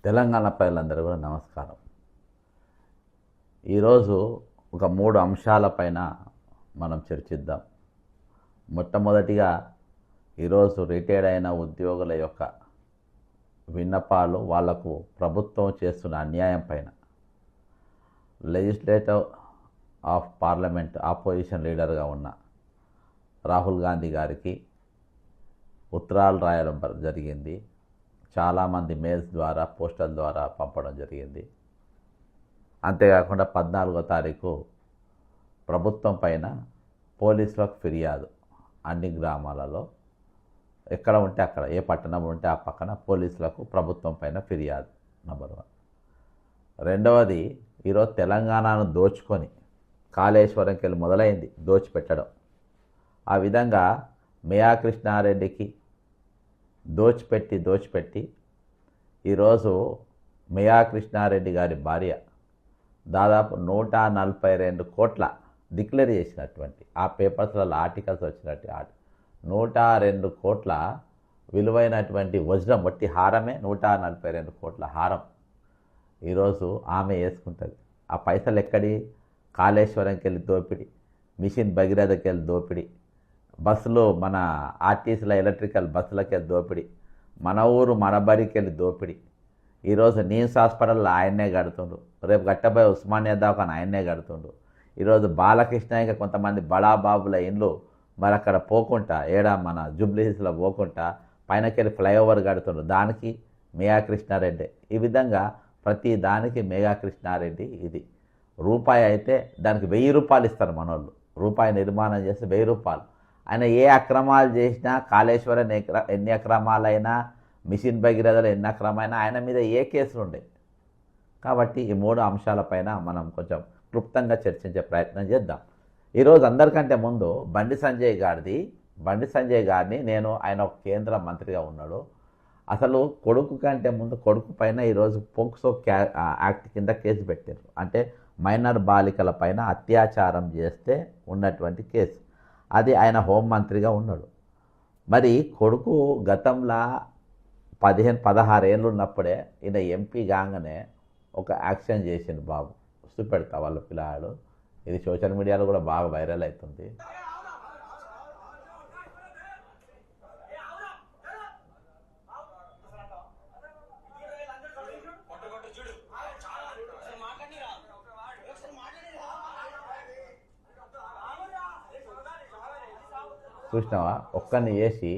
తెలంగాణ ప్రజలందరూ కూడా నమస్కారం. ఈరోజు ఒక 3 అంశాలపైన మనం చర్చిద్దాం. మొట్టమొదటిగా ఈరోజు రిటైర్డ్ అయిన ఉద్యోగుల యొక్క విన్నపాలు, వాళ్లకు ప్రభుత్వం చేస్తున్న అన్యాయం పైన లెజిస్లేటివ్ ఆఫ్ పార్లమెంట్ ఆపోజిషన్ లీడర్గా ఉన్న రాహుల్ గాంధీ గారికి ఉత్తరాలు రాయడం జరిగింది. చాలామంది మెయిల్స్ ద్వారా, పోస్టల్ ద్వారా పంపడం జరిగింది. అంతేకాకుండా 14వ తారీఖు ప్రభుత్వం పైన పోలీసులకు ఫిర్యాదు, అన్ని గ్రామాలలో ఎక్కడ ఉంటే అక్కడ, ఏ పట్టణం ఉంటే ఆ పక్కన పోలీసులకు ప్రభుత్వం పైన ఫిర్యాదు. నంబర్ 1. రెండవది, ఈరోజు తెలంగాణను దోచుకొని కాళేశ్వరంకి వెళ్ళి మొదలైంది దోచిపెట్టడం. ఆ విధంగా మేయా కృష్ణారెడ్డికి దోచిపెట్టి ఈరోజు మేయా కృష్ణారెడ్డి గారి భార్య దాదాపు 142 కోట్ల డిక్లేర్ చేసినటువంటి, ఆ పేపర్స్లలో ఆర్టికల్స్ వచ్చినట్టు 102 కోట్ల విలువైనటువంటి వజ్రం, వట్టి హారమే 142 కోట్ల హారం ఈరోజు ఆమె వేసుకుంటుంది. ఆ పైసలు ఎక్కడి? కాళేశ్వరంకి వెళ్ళి దోపిడి, మిషన్ భగీరథకి వెళ్ళి దోపిడి, బస్సులు మన ఆర్టీసీల ఎలక్ట్రికల్ బస్సులకి వెళ్ళి దోపిడి, మన ఊరు మన బడికి వెళ్ళి దోపిడి. ఈరోజు నీమ్స్ హాస్పిటల్లో ఆయన్నే కడుతుండు, రేపు గట్టబోయే ఉస్మానియా దవాఖాన ఆయన్నే కడుతుండు. ఈరోజు బాలకృష్ణ ఇంకా కొంతమంది బడాబాబుల ఇండ్లు మరి అక్కడ పోకుండా, మన జూబ్లీహిల్స్లో పోకుండా పైనకెళ్ళి ఫ్లైఓవర్ కడుతుండు, దానికి మేయా కృష్ణారెడ్డి. ఈ విధంగా ప్రతి దానికి మేయా కృష్ణారెడ్డి. ఇది రూపాయి అయితే దానికి 1000 రూపాయలు ఇస్తారు మనోళ్ళు. రూపాయి నిర్మాణం చేస్తే 1000 రూపాయలు. ఆయన ఏ అక్రమాలు చేసినా, కాళేశ్వరం ఎన్ని అక్రమాలైనా, మిషన్ భగీరథలో ఎన్ని అక్రమైనా ఆయన మీద ఏ కేసులు ఉండే. కాబట్టి ఈ 3 అంశాలపైన మనం కొంచెం క్లుప్తంగా చర్చించే ప్రయత్నం చేద్దాం. ఈరోజు అందరికంటే ముందు బండి సంజయ్ గారిని ఆయన ఒక కేంద్ర మంత్రిగా ఉన్నాడు. అసలు కొడుకు కంటే ముందు కొడుకు పైన ఈరోజు పోక్సో యాక్ట్ కింద కేసు పెట్టారు. అంటే మైనర్ బాలికల పైన అత్యాచారం చేస్తే ఉన్నటువంటి కేసు. అది ఆయన హోంమంత్రిగా ఉన్నాడు. మరి కొడుకు గతంలో 16 ఏళ్ళు ఉన్నప్పుడే ఈయన ఎంపీ కాగానే ఒక యాక్షన్ చేసిండు బాబు. చూపెడతా వాళ్ళ పిల్లాడు. ఇది సోషల్ మీడియాలో కూడా బాగా వైరల్ అవుతుంది. చూసినావా? ఒక్కరిని చేసి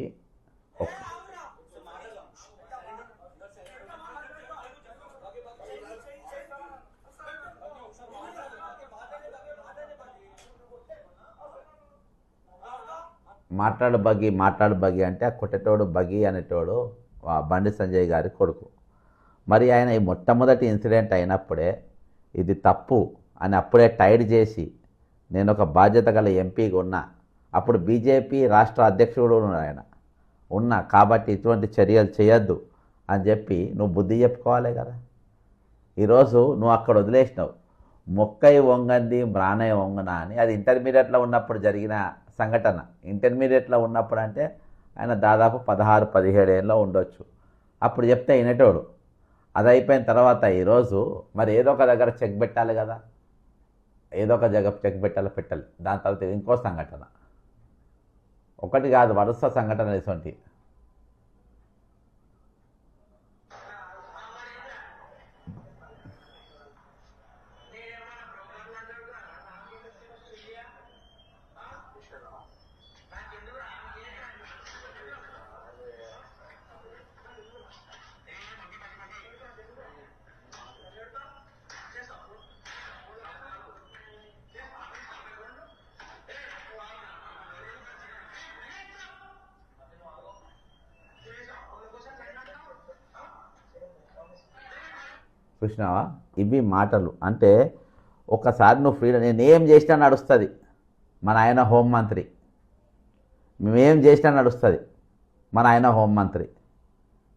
మాట్లాడు బగ్గి అంటే ఆ కొట్టేటోడు బగ్గి అనేటోడు బండి సంజయ్ గారి కొడుకు. మరి ఆయన ఈ మొట్టమొదటి ఇన్సిడెంట్ అయినప్పుడే ఇది తప్పు అని అప్పుడే టైడ్ చేసి, నేను ఒక బాధ్యత గల ఎంపీగా ఉన్నా, అప్పుడు బీజేపీ రాష్ట్ర అధ్యక్షుడు ఆయన ఉన్నా, కాబట్టి ఇటువంటి చర్యలు చేయొద్దు అని చెప్పి నువ్వు బుద్ధి చెప్పుకోవాలి కదా. ఈరోజు నువ్వు అక్కడ వదిలేసినావు. మొక్కై వంగంది బ్రానై వంగనా అని. అది ఇంటర్మీడియట్లో ఉన్నప్పుడు జరిగిన సంఘటన. ఇంటర్మీడియట్లో ఉన్నప్పుడు అంటే ఆయన దాదాపు 16-17 ఏళ్ళలో ఉండొచ్చు. అప్పుడు చెప్తే వినేటోడు. అది అయిపోయిన తర్వాత ఈరోజు మరి ఏదో ఒక దగ్గర చెక్ పెట్టాలి కదా, ఏదో ఒక దగ్గర చెక్ పెట్టాలి. దాని తర్వాత ఇంకో సంఘటన, ఒకటి కాదు వరుస సంఘటనలు ఇటువంటి. చూసినావా? ఇవి మాటలు. అంటే ఒకసారి నువ్వు ఫ్రీడమ్, నేనేం చేసినా నడుస్తుంది మన ఆయన హోంమంత్రి, మేమేం చేసినా నడుస్తుంది మన ఆయన హోంమంత్రి,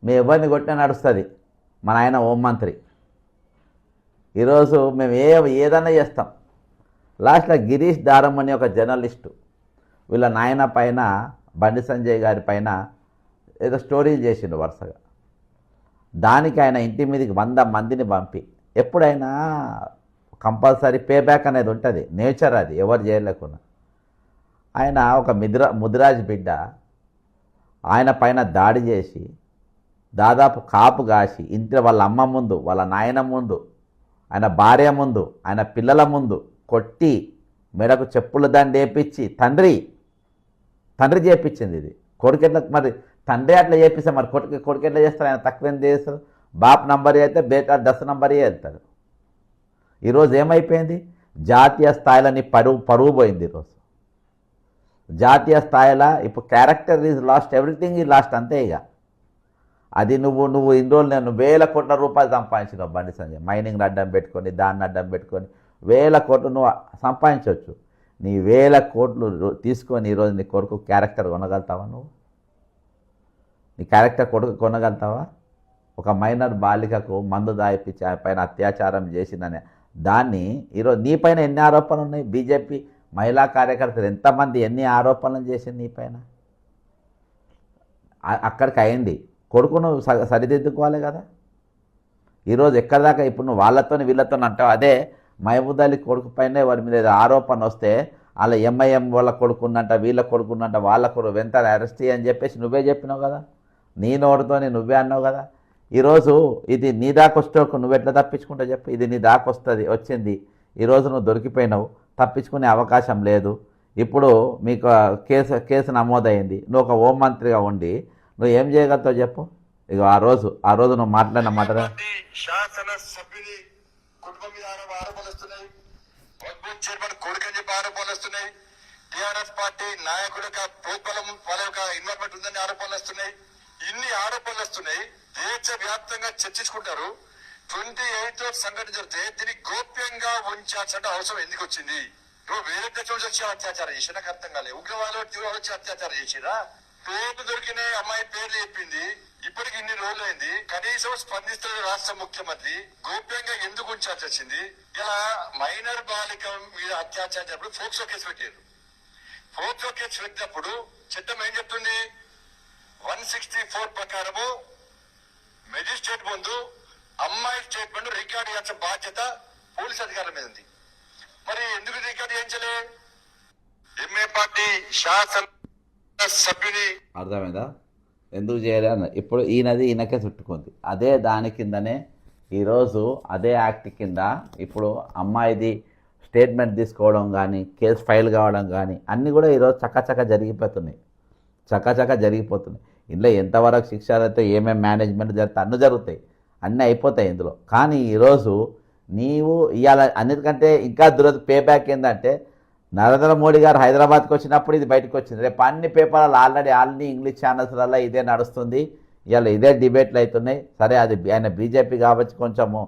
మేము ఎవరిని కొట్టినా నడుస్తుంది మన ఆయన హోంమంత్రి. ఈరోజు మేము ఏదన్నా చేస్తాం. లాస్ట్లో గిరీష్ దారం అనే ఒక జర్నలిస్టు వీళ్ళ నాయన పైన, బండి సంజయ్ గారి పైన ఏదో స్టోరీలు చేసిండు వరుసగా. దానికి ఆయన ఇంటి మీదకి 100 మందిని పంపి ఎప్పుడైనా కంపల్సరీ పే బ్యాక్ అనేది ఉంటుంది, నేచర్ అది, ఎవరు చేయలేకున్నా. ఆయన ఒక ముదిరాజ్ బిడ్డ ఆయన పైన దాడి చేసి దాదాపు కాపు కాసి ఇంట్లో వాళ్ళ అమ్మ ముందు, వాళ్ళ నాయన ముందు, ఆయన భార్య ముందు, ఆయన పిల్లల ముందు కొట్టి మెడకు చెప్పుల దండ వేపించి తండ్రి చేపించింది. ఇది కొడుకెట్లా మరి తండ్రి అట్లా చేపిస్తే మరి కొడుకు ఎట్లా చేస్తారు? ఆయన తక్కువ ఏం చేస్తారు? బాప్ నంబర్ అయితే బేటా 10 నంబర్ వెళ్తాడు. ఈరోజు ఏమైపోయింది? జాతీయ స్థాయిలో నీ పరువు పోయింది. ఈరోజు జాతీయ స్థాయిలో ఇప్పుడు character is lost, everything is lost, అంతే. ఇక అది నువ్వు ఇన్ని రోజులు నేను 1000 కోట్ల రూపాయలు సంపాదించినావు బండి సంజయ్. మైనింగ్ అడ్డం పెట్టుకొని, దాన్ని అడ్డం పెట్టుకొని 1000 కోట్లు నువ్వు సంపాదించవచ్చు. నీ 1000 కోట్లు తీసుకొని ఈరోజు నీ కొడుకు క్యారెక్టర్ కొనగలుగుతావా? నీ క్యారెక్టర్ కొడుకు కొనగలుగుతావా? ఒక మైనర్ బాలికకు మందు దాయిపించి ఆ పైన అత్యాచారం చేసిందనే దాన్ని ఈరోజు నీ పైన ఎన్ని ఆరోపణలు ఉన్నాయి? బీజేపీ మహిళా కార్యకర్తలు ఎంతమంది ఎన్ని ఆరోపణలు చేసింది నీ పైన? అక్కడికి అయింది. కొడుకును సరిదిద్దుకోవాలి కదా. ఈరోజు ఎక్కడి దాకా ఇప్పుడు నువ్వు వాళ్ళతో వీళ్ళతో అంటావు. అదే మహబూద్ అలీ కొడుకు పైన వారి మీద ఆరోపణ వస్తే వాళ్ళ ఎంఐఎం వాళ్ళ కొడుకున్నంట, వీళ్ళ కొడుకున్నంట, వాళ్ళ కొడుకు వెంటనే అరెస్ట్ అని చెప్పేసి నువ్వే చెప్పినావు కదా. నీ నోటితోనే నువ్వే అన్నావు కదా. ఈరోజు ఇది నీ దాకొస్తూ నువ్వు ఎట్లా తప్పించుకుంటావు చెప్పు? ఇది నీ వచ్చింది. ఈరోజు నువ్వు దొరికిపోయినావు, తప్పించుకునే అవకాశం లేదు. ఇప్పుడు మీకు కేసు నమోదైంది. నువ్వు ఒక హోంమంత్రిగా ఉండి నువ్వు ఏం చేయగలుగుతావు చెప్పు? ఇక ఆ రోజు నువ్వు మాట్లాడిన మాట శాసన సభ్యుని కుటుంబం మీద ఆరోపణలు వస్తున్నాయి, చైర్మన్ కొడుకు అని చెప్పి ఆరోపణలు వస్తున్నాయి, టిఆర్ఎస్ పార్టీ నాయకుల ప్రోద్బలం వాళ్ళ యొక్క ఇన్వాల్వ్మెంట్ ఉందని ఆరోపణలు వస్తున్నాయి. ఇన్ని ఆరోపణలు వస్తున్నాయి, దేశ వ్యాప్తంగా చర్చించుకుంటారు. 28 సంఘటన జరిగితే దీన్ని గోప్యంగా ఉంచాల్సిన అవసరం ఎందుకు వచ్చింది? నువ్వు వేరే దేశం వచ్చి అత్యాచారం చేసి నాకు అర్థం కాలేదు. ఉగ్రవాదులు వచ్చి అత్యాచారం చేసిరా? పేర్లు దొరికిన అమ్మాయి పేర్లు చెప్పింది, ఇప్పటికి ఇన్ని రోజులు అయింది, కనీసం స్పందిస్తున్న రాష్ట్ర ముఖ్యమంత్రి గోప్యంగా ఎందుకు ఉంచాల్సి వచ్చింది? ఇలా మైనర్ బాలిక మీద అత్యాచారం చేసినప్పుడు ఫోక్సో కేసు పెట్టారు. ఫోక్సో కేసు పెట్టినప్పుడు చట్టం ఏం చెప్తుంది? 164 ప్రకారము మెజిస్ట్రేట్ ముందు అమ్మాయి స్టేట్మెంట్ రికార్డు చేయాల్సిన బాధ్యత పోలీస్ అధికారుల మీద ఉంది. మరి ఎందుకు రికార్డు చేయించలే? ఎంఏ పార్టీ శాసన సభ్యుని అర్థమైందా? ఎందుకు చేయలే అన్న. ఇప్పుడు ఈయనకే చుట్టుకుంది. అదే దాని కిందనే ఈరోజు అదే యాక్ట్ కింద ఇప్పుడు అమ్మాయిది స్టేట్మెంట్ తీసుకోవడం కానీ, కేసు ఫైల్ కావడం కానీ అన్నీ కూడా ఈరోజు చక్కచక్క జరిగిపోతున్నాయి. ఇందులో ఎంతవరకు శిక్ష అయితే ఏమేమి మేనేజ్మెంట్ జరిగితే అన్నీ జరుగుతాయి, అన్నీ అయిపోతాయి ఇందులో. కానీ ఈరోజు నీవు ఇవాళ అన్నిటికంటే ఇంకా పే బ్యాక్ ఏంటంటే నరేంద్ర మోడీ గారు హైదరాబాద్కి వచ్చినప్పుడు ఇది బయటకు వచ్చింది. రేపు అన్ని పేపర్లు ఆల్రెడీ ఇంగ్లీష్ ఛానల్స్లలో ఇదే నడుస్తుంది. ఇవాళ ఇదే డిబేట్లు అవుతున్నాయి. సరే, అది ఆయన బీజేపీ కాబట్టి కొంచెము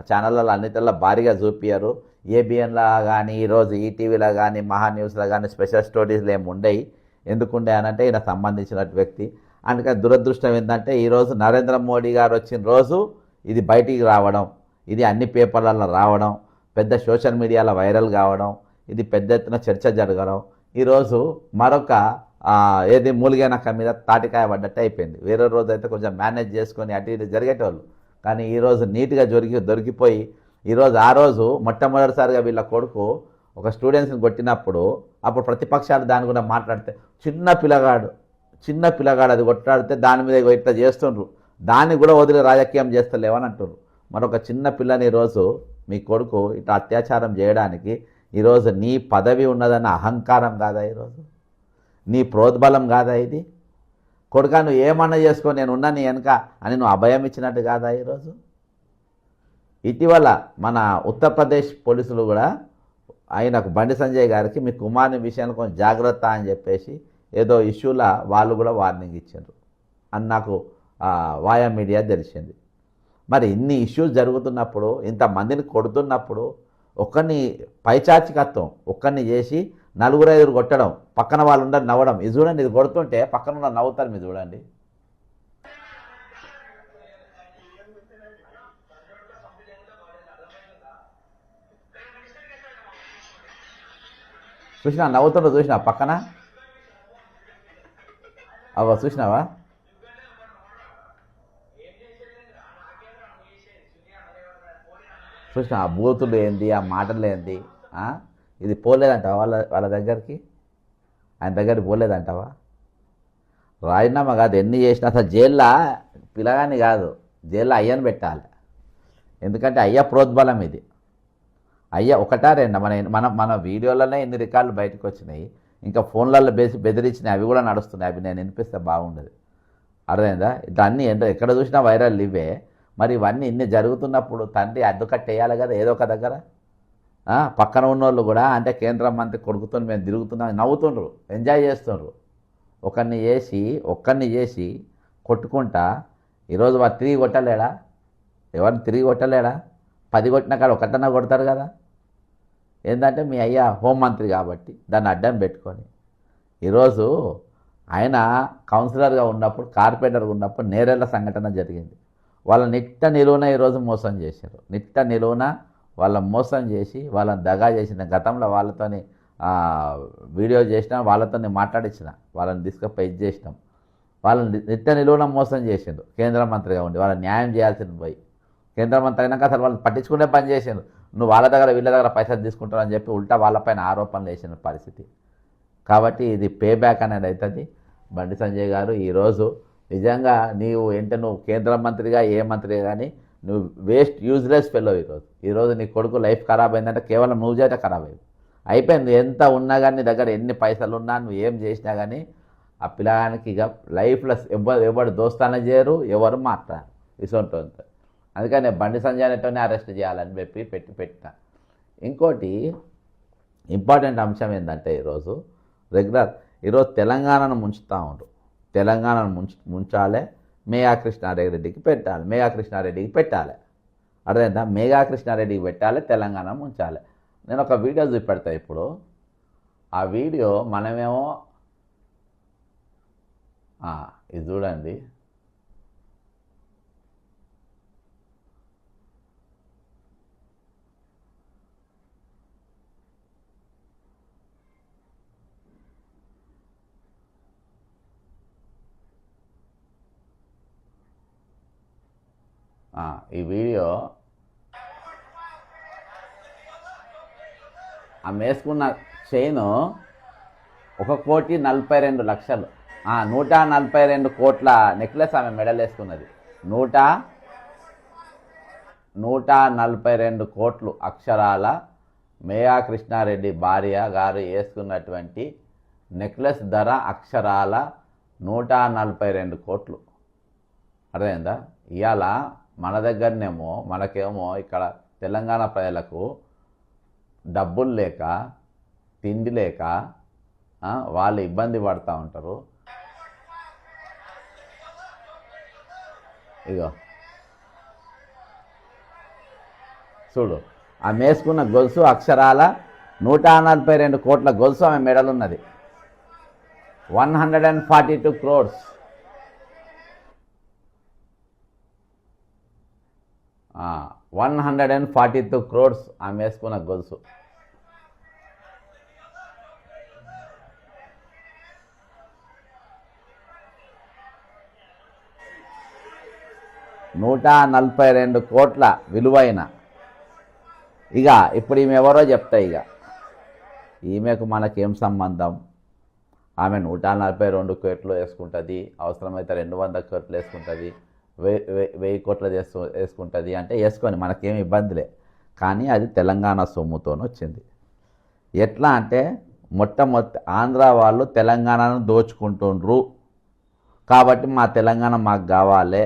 ఛానళ్ళలో అన్నిటిలో భారీగా చూపించారు. ఏబిఎన్లో కానీ, ఈరోజు ఈటీవీలో కానీ, మహా న్యూస్లో కానీ స్పెషల్ స్టోరీస్లు ఏమి ఉండవు. ఎందుకుండే అనంటే ఈయన సంబంధించిన వ్యక్తి. అందుకని దురదృష్టం ఏంటంటే ఈరోజు నరేంద్ర మోడీ గారు వచ్చిన రోజు ఇది బయటికి రావడం, ఇది అన్ని పేపర్లలో రావడం, పెద్ద సోషల్ మీడియాలో వైరల్ కావడం, ఇది పెద్ద ఎత్తున చర్చ జరగడం, ఈరోజు మరొక ఏది మూలిగనక్క మీద తాటికాయ పడ్డట్టు అయిపోయింది. వేరే రోజు అయితే కొంచెం మేనేజ్ చేసుకొని అటు ఇటు జరిగేటోళ్ళు. కానీ ఈరోజు నీట్గా దొరికిపోయి ఆ రోజు మొట్టమొదటిసారిగా వీళ్ళ కొడుకు ఒక స్టూడెంట్స్ని కొట్టినప్పుడు అప్పుడు ప్రతిపక్షాలు దాని కూడా మాట్లాడితే చిన్న పిల్లగాడు అది కొట్లాడితే దాని మీద ఇట్లా చేస్తుండ్రు, దాన్ని కూడా వదిలి రాజకీయం చేస్తలేవని అంటున్నారు. మరొక చిన్న పిల్లని ఈరోజు మీ కొడుకు ఇట్లా అత్యాచారం చేయడానికి ఈరోజు నీ పదవి ఉన్నదన్న అహంకారం కాదా? ఈరోజు నీ ప్రోద్బలం కాదా? ఇది కొడుకా నువ్వు ఏమన్నా చేసుకో, నేను ఉన్నా నీ వెనక అని నువ్వు అభయం ఇచ్చినట్టు కాదా? ఈరోజు ఇటీవల మన ఉత్తరప్రదేశ్ పోలీసులు కూడా ఆయనకు బండి సంజయ్ గారికి మీ కుమారుని విషయంలో కొంచెం జాగ్రత్త అని చెప్పేసి ఏదో ఇష్యూలా వాళ్ళు కూడా వార్నింగ్ ఇచ్చారు అని నాకు వాయా మీడియా తెలిసింది. మరి ఇన్ని ఇష్యూస్ జరుగుతున్నప్పుడు, ఇంతమందిని కొడుతున్నప్పుడు ఒక్కరిని పైచాచికత్వం ఒక్కరిని చేసి 4-5 కొట్టడం, పక్కన వాళ్ళు ఉండరు నవ్వడం. ఇది చూడండి, ఇది కొడుతుంటే పక్కన ఉన్న నవ్వుతారు. మీరు చూడండి, చూసినా నవ్వుతుండో చూసినా పక్కన చూసినావా? చూసిన ఆ బూతులు ఏంది, ఆ మాటలు ఏంది, ఇది పోలేదంటావా వాళ్ళ దగ్గరికి? ఆయన దగ్గరికి పోలేదంటావా? రాజీనామా కాదు, ఎన్ని చేసినా అసలు జైల్లో పిల్లగాని కాదు, జైల్లో అయ్యని పెట్టాలి. ఎందుకంటే అయ్య ప్రోద్బలం ఇది. అయ్యా ఒకటా రెండా మన వీడియోలోనే ఎన్ని రికార్డులు బయటకు వచ్చినాయి, ఇంకా ఫోన్లలో బెదిరించినాయి, అవి కూడా నడుస్తున్నాయి. అవి నేను వినిపిస్తే బాగుండదు. అర్థమైందా? ఇట్లా అన్నీ ఎక్కడ చూసినా వైరల్ ఇవే. మరి ఇవన్నీ ఇన్ని జరుగుతున్నప్పుడు తండ్రి అడ్డుకట్టేయాలి కదా ఏదో ఒక దగ్గర. పక్కన ఉన్నోళ్ళు కూడా అంటే కేంద్ర మంత్రి కొడుకుతో మేము తిరుగుతున్నాం నవ్వుతుండ్రు, ఎంజాయ్ చేస్తుండ్రు. ఒక్కరిని చేసి కొట్టుకుంటా ఈరోజు వారు తిరిగి కొట్టలేడా? ఎవరిని తిరిగి కొట్టలేడా? 10 కొట్టిన కాడ ఒకటన్నా కొడతారు కదా. ఏంటంటే మీ అయ్యా హోంమంత్రి కాబట్టి దాన్ని అడ్డం పెట్టుకొని ఈరోజు ఆయన కౌన్సిలర్గా ఉన్నప్పుడు, కార్పొరేటర్గా ఉన్నప్పుడు నేరేళ్ల సంఘటన జరిగింది. వాళ్ళ నిట్ట నిలువున ఈరోజు మోసం చేశారు. నిట్ట నిలువున వాళ్ళ మోసం చేసి వాళ్ళని దగా చేసిన. గతంలో వాళ్ళతోని వీడియో చేసినా, వాళ్ళతోని మాట్లాడించిన, వాళ్ళని తీసుకుపోయి చేసినాం. వాళ్ళని నిట్ట నిలువున మోసం చేసిండు. కేంద్ర మంత్రిగా ఉండి వాళ్ళని న్యాయం చేయాల్సింది పోయి కేంద్ర మంత్రి అయినాక అసలు వాళ్ళని పట్టించుకునే పని చేసిండు. నువ్వు వాళ్ళ దగ్గర వీళ్ళ దగ్గర పైసలు తీసుకుంటావు అని చెప్పి ఉల్టా వాళ్ళపైన ఆరోపణలు వేసిన పరిస్థితి. కాబట్టి ఇది పే బ్యాక్ అనేది అవుతుంది. బండి సంజయ్ గారు ఈరోజు నిజంగా నువ్వు కేంద్ర మంత్రిగా ఏ మంత్రిగా కానీ నువ్వు వేస్ట్ యూజ్లెస్ ఫెలో. ఈరోజు నీ కొడుకు లైఫ్ ఖరాబ్ అయిందంటే కేవలం నువ్వు చేత ఖరాబ్ అయిపోయింది. ఎంత ఉన్నా కానీ నీ దగ్గర ఎన్ని పైసలు ఉన్నా నువ్వు ఏం చేసినా కానీ ఆ పిల్లగానికి ఇక లైఫ్లో ఎవరు దోస్తాన చేయరు, ఎవరు మాట్లాడరు. ఇసొంటుంది. అందుకని బండి సంజయ్ అనేటోనే అరెస్ట్ చేయాలని పెట్టిన. ఇంకోటి ఇంపార్టెంట్ అంశం ఏంటంటే ఈరోజు తెలంగాణను ముంచుతూ ఉంటారు. తెలంగాణను ముంచాలి, మేఘా కృష్ణారెడ్డికి పెట్టాలి. అర్థమైందా? మేఘా కృష్ణారెడ్డికి పెట్టాలి, తెలంగాణ ముంచాలి. నేను ఒక వీడియో చూపెడతా ఇప్పుడు. ఆ వీడియో మనమేమో ఇది చూడండి. ఈ వీడియో ఆమె వేసుకున్న చైను 1,42,00,000, 142 కోట్ల నెక్లెస్ ఆమె మెడల్ వేసుకున్నది. 142 కోట్లు అక్షరాల మేఘా కృష్ణారెడ్డి భార్య గారు వేసుకున్నటువంటి నెక్లెస్ ధర అక్షరాల 142 కోట్లు. అర్థమైందా? ఇవాళ మన దగ్గరనేమో మనకేమో ఇక్కడ తెలంగాణ ప్రజలకు డబ్బులు లేక, తిండి లేక వాళ్ళు ఇబ్బంది పడుతూ ఉంటారు. ఇగో చూడు, ఆమె వేసుకున్న గొలుసు అక్షరాల 142 కోట్ల గొలుసు ఆమె మెడలున్నది. 142 crores. 142 crores ఆమె వేసుకున్న గొలుసు. $142 కోట్ల విలువైన. ఇక ఇప్పుడు ఈమె ఎవరో చెప్తా. ఇక ఈమెకు మనకేం సంబంధం? ఆమె 142 కోట్లు వేసుకుంటుంది, అవసరమైతే 200 కోట్లు వేసుకుంటుంది, 1000 కోట్లు వేసుకుంటుంది. అంటే వేసుకొని మనకేమి ఇబ్బందిలే. కానీ అది తెలంగాణ సొమ్ముతో వచ్చింది. ఎట్లా అంటే మొట్టమొదటి ఆంధ్ర వాళ్ళు తెలంగాణను దోచుకుంటుండ్రు కాబట్టి మా తెలంగాణ మాకు కావాలి,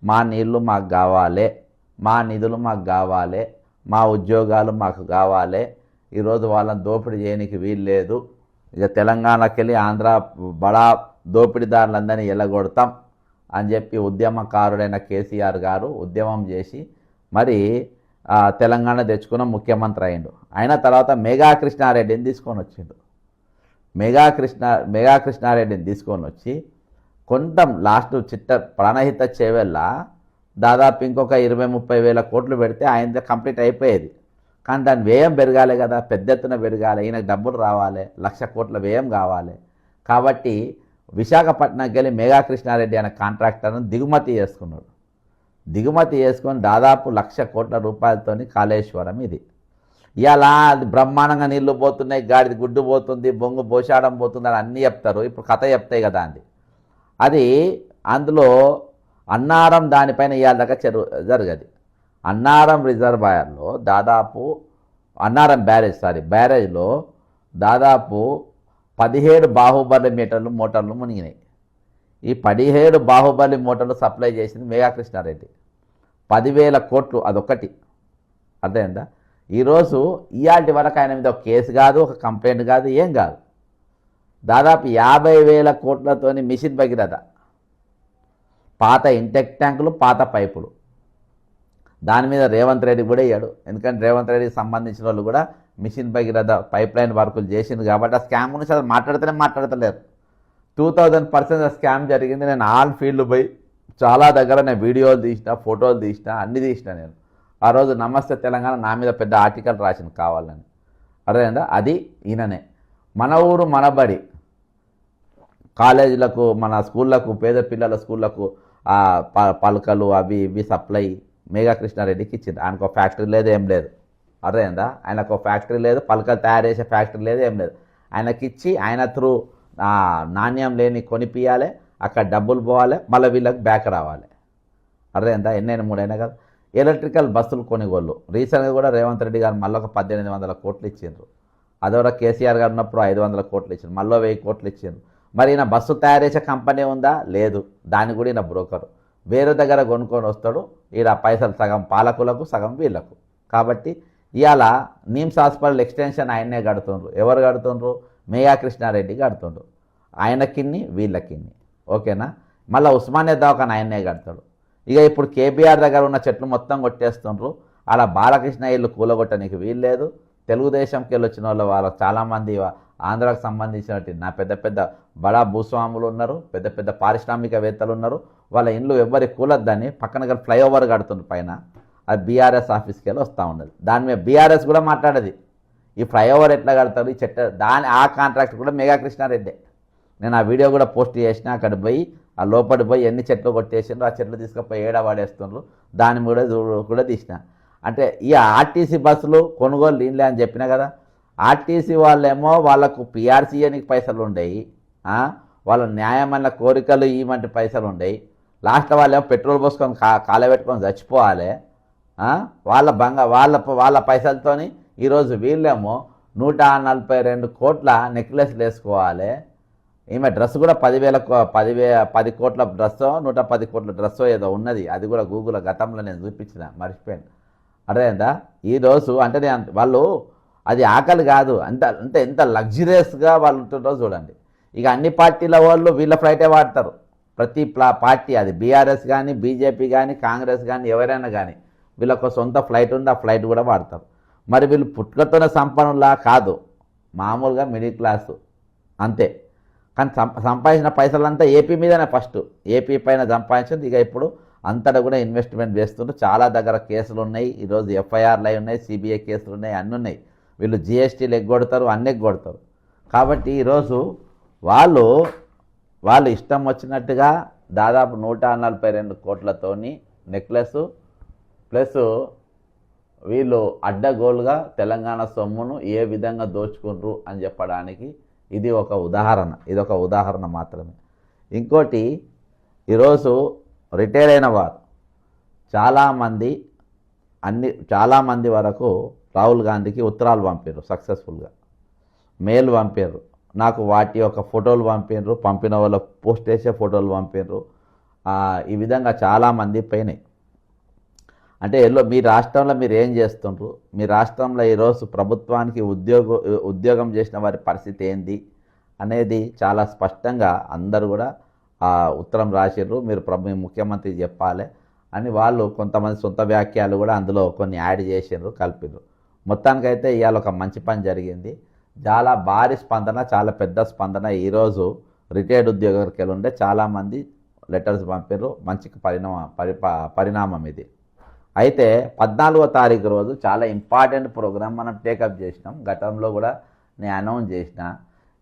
మా నీళ్ళు మాకు కావాలి, మా నిధులు మాకు కావాలి, మా ఉద్యోగాలు మాకు కావాలి, ఈరోజు వాళ్ళని దోపిడీ చేయడానికి వీలు లేదు, ఇక తెలంగాణకి వెళ్ళి ఆంధ్ర బడా దోపిడీదారులందరినీ ఎల్లగొడతాం అని చెప్పి ఉద్యమకారుడైన కేసీఆర్ గారు ఉద్యమం చేసి మరి తెలంగాణ తెచ్చుకున్న ముఖ్యమంత్రి అయిండు. అయిన తర్వాత మేఘా కృష్ణారెడ్డిని తీసుకొని వచ్చిండు. మేఘా కృష్ణారెడ్డిని తీసుకొని వచ్చి కొంత లాస్ట్ ప్రాణహిత చేవెళ్ళ దాదాపు ఇంకొక 20-30 వేల కోట్లు పెడితే ఆయన కంప్లీట్ అయిపోయేది. కానీ దాని వ్యయం పెరగాలి కదా, పెద్ద ఎత్తున పెరగాలి, ఈయనకు డబ్బులు రావాలి, 1,00,000 కోట్ల వ్యయం కావాలి. కాబట్టి విశాఖపట్నంకి వెళ్ళి మేఘా కృష్ణారెడ్డి అనే కాంట్రాక్టర్ను దిగుమతి చేసుకున్నాడు. దిగుమతి చేసుకొని దాదాపు 1,00,000 కోట్ల రూపాయలతోని కాళేశ్వరం ఇది. ఇలా అది బ్రహ్మాండంగా నీళ్లు పోతున్నాయి, గాడిది గుడ్డు పోతుంది, బొంగు బోషాడం పోతుంది అని అన్నీ చెప్తారు. ఇప్పుడు కథ చెప్తాయి కదా అండి. అది అందులో అన్నారం దానిపైన ఇవాళ దాకా జరగదు. అన్నారం రిజర్వాయర్లో దాదాపు అన్నారం బ్యారేజ్లో దాదాపు 17 బాహుబలి మోటార్లు మునిగినాయి. ఈ 17 బాహుబలి మోటార్లు సప్లై చేసింది మేఘా కృష్ణారెడ్డి. 10,000 కోట్లు అదొకటి. అర్థమైందా? ఈరోజు ఇవాటి వరకు ఆయన మీద ఒక కేసు కాదు, ఒక కంప్లైంట్ కాదు, ఏం కాదు. దాదాపు 50,000 కోట్లతోని మిషన్ భగీరథ, పాత ఇంటెక్ ట్యాంకులు, పాత పైపులు, దాని మీద రేవంత్ రెడ్డి కూడా ఇయ్యాడు. ఎందుకంటే రేవంత్ రెడ్డికి సంబంధించిన వాళ్ళు కూడా మిషన్ భగీరథ పైప్ లైన్ వర్కులు చేసింది కాబట్టి ఆ స్కామ్ గురించి అసలు మాట్లాడతలేరు. 2000% స్కామ్ జరిగింది. నేను ఆల్ ఫీల్డ్ పోయి చాలా దగ్గర నేను వీడియోలు తీసిన, ఫోటోలు తీసిన, అన్నీ తీసిన. నేను ఆ రోజు నమస్తే తెలంగాణ నా మీద పెద్ద ఆర్టికల్ రాసిన కావాలని. అర్థమైందా? అది ఈయననే. మన ఊరు మనబడి కాలేజీలకు, మన స్కూళ్ళకు, పేద పిల్లల స్కూళ్ళకు పలకలు అవి ఇవి సప్లై మేఘా కృష్ణారెడ్డికి ఇచ్చింది. ఆయనకు ఒక ఫ్యాక్టరీ లేదు, ఏం లేదు. అర్థమైందా? ఆయనకు ఒక ఫ్యాక్టరీ లేదు, పలకలు తయారు చేసే ఫ్యాక్టరీ లేదు, ఏం లేదు. ఆయనకిచ్చి ఆయన త్రూ నాణ్యం లేని కొనిపియాలి, అక్కడ డబ్బులు పోవాలి, మళ్ళీ వీళ్ళకి బ్యాక్ రావాలి. అర్థమైందా? ఎన్నైనా 3 అయినా కదా. ఎలక్ట్రికల్ బస్సులు కొనుగోళ్ళు రీసెంట్గా కూడా రేవంత్ రెడ్డి గారు మళ్ళీ ఒక 1,800 కోట్లు ఇచ్చిండ్రు. అదొక కేసీఆర్ గారు ఉన్నప్పుడు 500 కోట్లు ఇచ్చిండ్రు, మళ్ళీ 1000 కోట్లు ఇచ్చిండ్రు. మరి ఈయన బస్సు తయారు చేసే కంపెనీ ఉందా? లేదు. దాన్ని కూడా ఈయన బ్రోకరు. వేరే దగ్గర కొనుక్కొని వస్తాడు. ఈడ పైసలు సగం పాలకులకు, సగం వీళ్ళకు. కాబట్టి ఇవాళ నిమ్స్ హాస్పిటల్ ఎక్స్టెన్షన్ ఆయన్నే కడుతుండ్రు. ఎవరు కడుతుండ్రు? మేఘా కృష్ణారెడ్డి కడుతుండ్రు. ఆయనకిన్ని వీళ్ళకిన్ని. ఓకేనా? మళ్ళీ ఉస్మానియా దవాఖాన ఆయన్నే కడతాడు. ఇక ఇప్పుడు కేబీఆర్ దగ్గర ఉన్న చెట్లు మొత్తం కొట్టేస్తుండ్రు. అలా బాలకృష్ణ ఇల్లు కూలగొట్టడానికి వీల్లేదు. తెలుగుదేశంకి వెళ్ళి వచ్చిన వాళ్ళకి చాలామంది ఆంధ్రాకు సంబంధించినట్టు నా పెద్ద పెద్ద బడా భూస్వాములు ఉన్నారు, పెద్ద పెద్ద పారిశ్రామికవేత్తలు ఉన్నారు. వాళ్ళ ఇండ్లు ఎవ్వరి కూలొద్దని పక్కన ఫ్లైఓవర్ కడుతుంది పైన. అది బీఆర్ఎస్ ఆఫీస్కి వెళ్ళి వస్తూ ఉన్నది. దాని మీద బీఆర్ఎస్ కూడా మాట్లాడేది. ఈ ఫ్లైఓవర్ ఎట్లా కడతారు, ఈ ఆ కాంట్రాక్ట్ కూడా మేఘా కృష్ణారెడ్డి. నేను ఆ వీడియో కూడా పోస్ట్ చేసిన. అక్కడ పోయి ఆ లోపలి పోయి ఎన్ని చెట్లు కొట్టేసిండ్రు, ఆ చెట్లు తీసుకుపోయి ఏడవాడేస్తుండ్రు. దాని కూడా తీసిన. అంటే ఈ ఆర్టీసీ బస్సులు కొనుగోలు దీనిలే అని చెప్పిన కదా. ఆర్టీసీ వాళ్ళేమో వాళ్ళకు పిఆర్సీ ఇవ్వడానికి పైసలు ఉండేవి, వాళ్ళ న్యాయమైన కోరికలు ఇవ్వమంటే పైసలు ఉండేవి. లాస్ట్ వాళ్ళేమో పెట్రోల్ పోసుకొని కాలబెట్టుకొని చచ్చిపోవాలి. వాళ్ళ పైసలతోని ఈరోజు వీళ్ళేమో 142 కోట్ల నెక్లెస్లు వేసుకోవాలి. ఈమె డ్రెస్ కూడా 10 కోట్ల డ్రెస్సో 110 కోట్ల డ్రెస్సో ఏదో ఉన్నది. అది కూడా గూగుల్ గతంలో నేను చూపించిన, మర్చిపోయాను. అర్థమైందా? ఈరోజు అంటే వాళ్ళు అది ఆకలి కాదు, అంటే ఎంత లగ్జరియస్గా వాళ్ళు ఉంటుందో చూడండి. ఇక అన్ని పార్టీల వాళ్ళు వీళ్ళ ఫ్లైటే వాడతారు. ప్రతి పార్టీ, అది బీఆర్ఎస్ కానీ, బీజేపీ కానీ, కాంగ్రెస్ కానీ, ఎవరైనా కానీ వీళ్ళకు సొంత ఫ్లైట్ ఉంది, ఆ ఫ్లైట్ కూడా వాడతారు. మరి వీళ్ళు పుట్టుకతోనే సంపన్నులా కాదు, మామూలుగా మిడిల్ క్లాసు అంతే. కానీ సంపాదించిన పైసలంతా ఏపీ మీదనే ఫస్ట్, ఏపీ పైన సంపాదించింది. ఇక ఇప్పుడు అంతటా కూడా ఇన్వెస్ట్మెంట్ చేస్తుంటారు. చాలా దగ్గర కేసులు ఉన్నాయి. ఈరోజు ఎఫ్ఐఆర్లు అయి ఉన్నాయి, సిబిఐ కేసులు ఉన్నాయి, అన్నీ ఉన్నాయి. వీళ్ళు జిఎస్టీలు ఎగ్గొడతారు, అన్నీ ఎగ్గొడతారు. కాబట్టి ఈరోజు వాళ్ళు ఇష్టం వచ్చినట్టుగా దాదాపు 142 కోట్లతోని నెక్లెస్ ప్లస్ వీళ్ళు అడ్డగోలుగా తెలంగాణ సొమ్మును ఏ విధంగా దోచుకుంటారు అని చెప్పడానికి ఇది ఒక ఉదాహరణ మాత్రమే. ఇంకోటి, ఈరోజు రిటైర్ అయిన వారు చాలామంది వరకు రాహుల్ గాంధీకి ఉత్తరాలు పంపారు, సక్సెస్ఫుల్గా మెయిల్ పంపారు. నాకు వాటి యొక్క ఫోటోలు పంపారు, పంపిన వాళ్ళ పోస్ట్ చేసే ఫోటోలు పంపారు. ఈ విధంగా చాలామంది పోయినాయి. అంటే మీ రాష్ట్రంలో మీరు ఏం చేస్తుండ్రు, మీ రాష్ట్రంలో ఈరోజు ప్రభుత్వానికి ఉద్యోగం చేసిన వారి పరిస్థితి ఏంది అనేది చాలా స్పష్టంగా అందరూ కూడా ఉత్తరం రాసిర్రు. మీరు మీ ముఖ్యమంత్రికి చెప్పాలి అని వాళ్ళు కొంతమంది సొంత వ్యాఖ్యలు కూడా అందులో కొన్ని యాడ్ చేసిర్రు, కలిపిర్రు. మొత్తానికైతే ఇవాళ ఒక మంచి పని జరిగింది. చాలా భారీ స్పందన, చాలా పెద్ద స్పందన. ఈరోజు రిటైర్డ్ ఉద్యోగులకి ఉండే చాలామంది లెటర్స్ పంపారు. మంచి పరిణామం ఇది. అయితే 14వ తారీఖు రోజు చాలా ఇంపార్టెంట్ ప్రోగ్రామ్ మనం టేకప్ చేసినాం. గతంలో కూడా నేను అనౌన్స్ చేసిన.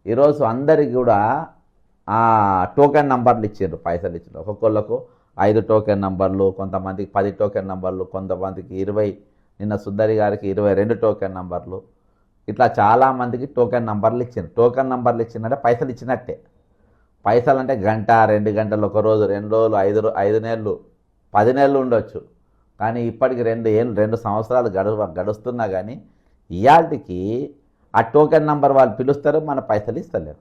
ఈరోజు అందరికి కూడా టోకెన్ నంబర్లు ఇచ్చారు, పైసలు ఇచ్చారు. ఒక్కొక్కళ్ళకు 5 టోకెన్ నంబర్లు, కొంతమందికి 10 టోకెన్ నంబర్లు, కొంతమందికి 20, నిన్న సుందరి గారికి 22 టోకెన్ నంబర్లు, ఇట్లా చాలామందికి టోకెన్ నంబర్లు ఇచ్చింది. టోకెన్ నంబర్లు ఇచ్చిందంటే పైసలు ఇచ్చినట్టే. పైసలు అంటే గంట, 2 గంటలు, ఒక రోజు, 2 రోజులు, 5 నెలలు, 10 నెలలు ఉండొచ్చు. కానీ ఇప్పటికి 2 సంవత్సరాలు గడుస్తున్నా కానీ ఇయాల్టికి ఆ టోకెన్ నంబర్ వాళ్ళు పిలుస్తారు, మన పైసలు ఇస్తలేరు.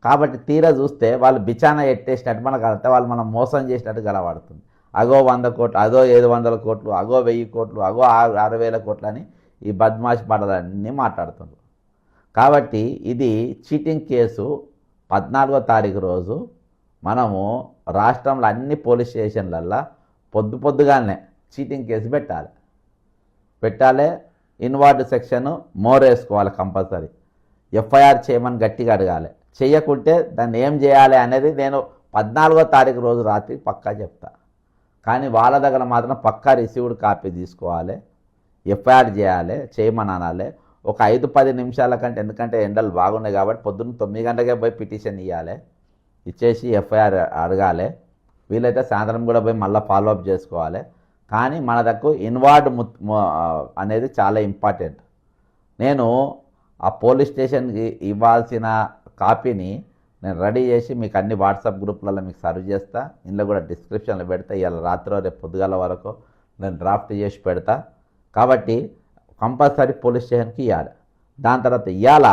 కాబట్టి తీరా చూస్తే వాళ్ళు బిచానా ఎట్టేసినట్టు మనకు అర్థం, వాళ్ళు మనం మోసం చేసినట్టు గలవాడుతుంది. అగో 100 కోట్లు, అదో 700 కోట్లు, అగో 1000 కోట్లు, అగో 6000 కోట్లు అని ఈ బద్మాష్ పాటలన్నీ మాట్లాడుతున్నారు. కాబట్టి ఇది చీటింగ్ కేసు. 14వ తారీఖు రోజు మనము రాష్ట్రంలో అన్ని పోలీస్ స్టేషన్లల్లో పొద్దుగానే చీటింగ్ కేసు పెట్టాలి. ఇన్వార్డ్ సెక్షన్ మోరేసుకోవాలి కంపల్సరీ. ఎఫ్ఐఆర్ చేయమని గట్టిగా అడగాలి. చేయకుంటే దాన్ని ఏం చేయాలి అనేది నేను 14వ తారీఖు రోజు రాత్రి పక్కా చెప్తా. కానీ వాళ్ళ దగ్గర మాత్రం పక్కా రిసీవ్డ్ కాపీ తీసుకోవాలి, ఎఫ్ఐఆర్ చేయమని అనాలి. ఒక 5-10 నిమిషాల కంటే, ఎందుకంటే ఎండలు బాగున్నాయి కాబట్టి పొద్దున్న 9 గంటలకే పోయి పిటిషన్ ఇవ్వాలి, ఇచ్చేసి ఎఫ్ఐఆర్ అడగాలి. వీలైతే సాయంత్రం కూడా పోయి మళ్ళీ ఫాలోఅప్ చేసుకోవాలి. కానీ మన దగ్గర ఇన్వార్డ్ అనేది చాలా ఇంపార్టెంట్. నేను ఆ పోలీస్ స్టేషన్కి ఇవ్వాల్సిన కాపీని నేను రెడీ చేసి మీకు అన్ని వాట్సాప్ గ్రూప్లలో మీకు సర్వ్ చేస్తా. ఇందులో కూడా డిస్క్రిప్షన్లో పెడతా. ఇవాళ రాత్రి రేపు పొద్దుగాల వరకు నేను డ్రాఫ్ట్ చేసి పెడతా. కాబట్టి కంపల్సరీ పోలీస్ స్టేషన్కి ఇవ్వాలి. దాని తర్వాత ఇవాళ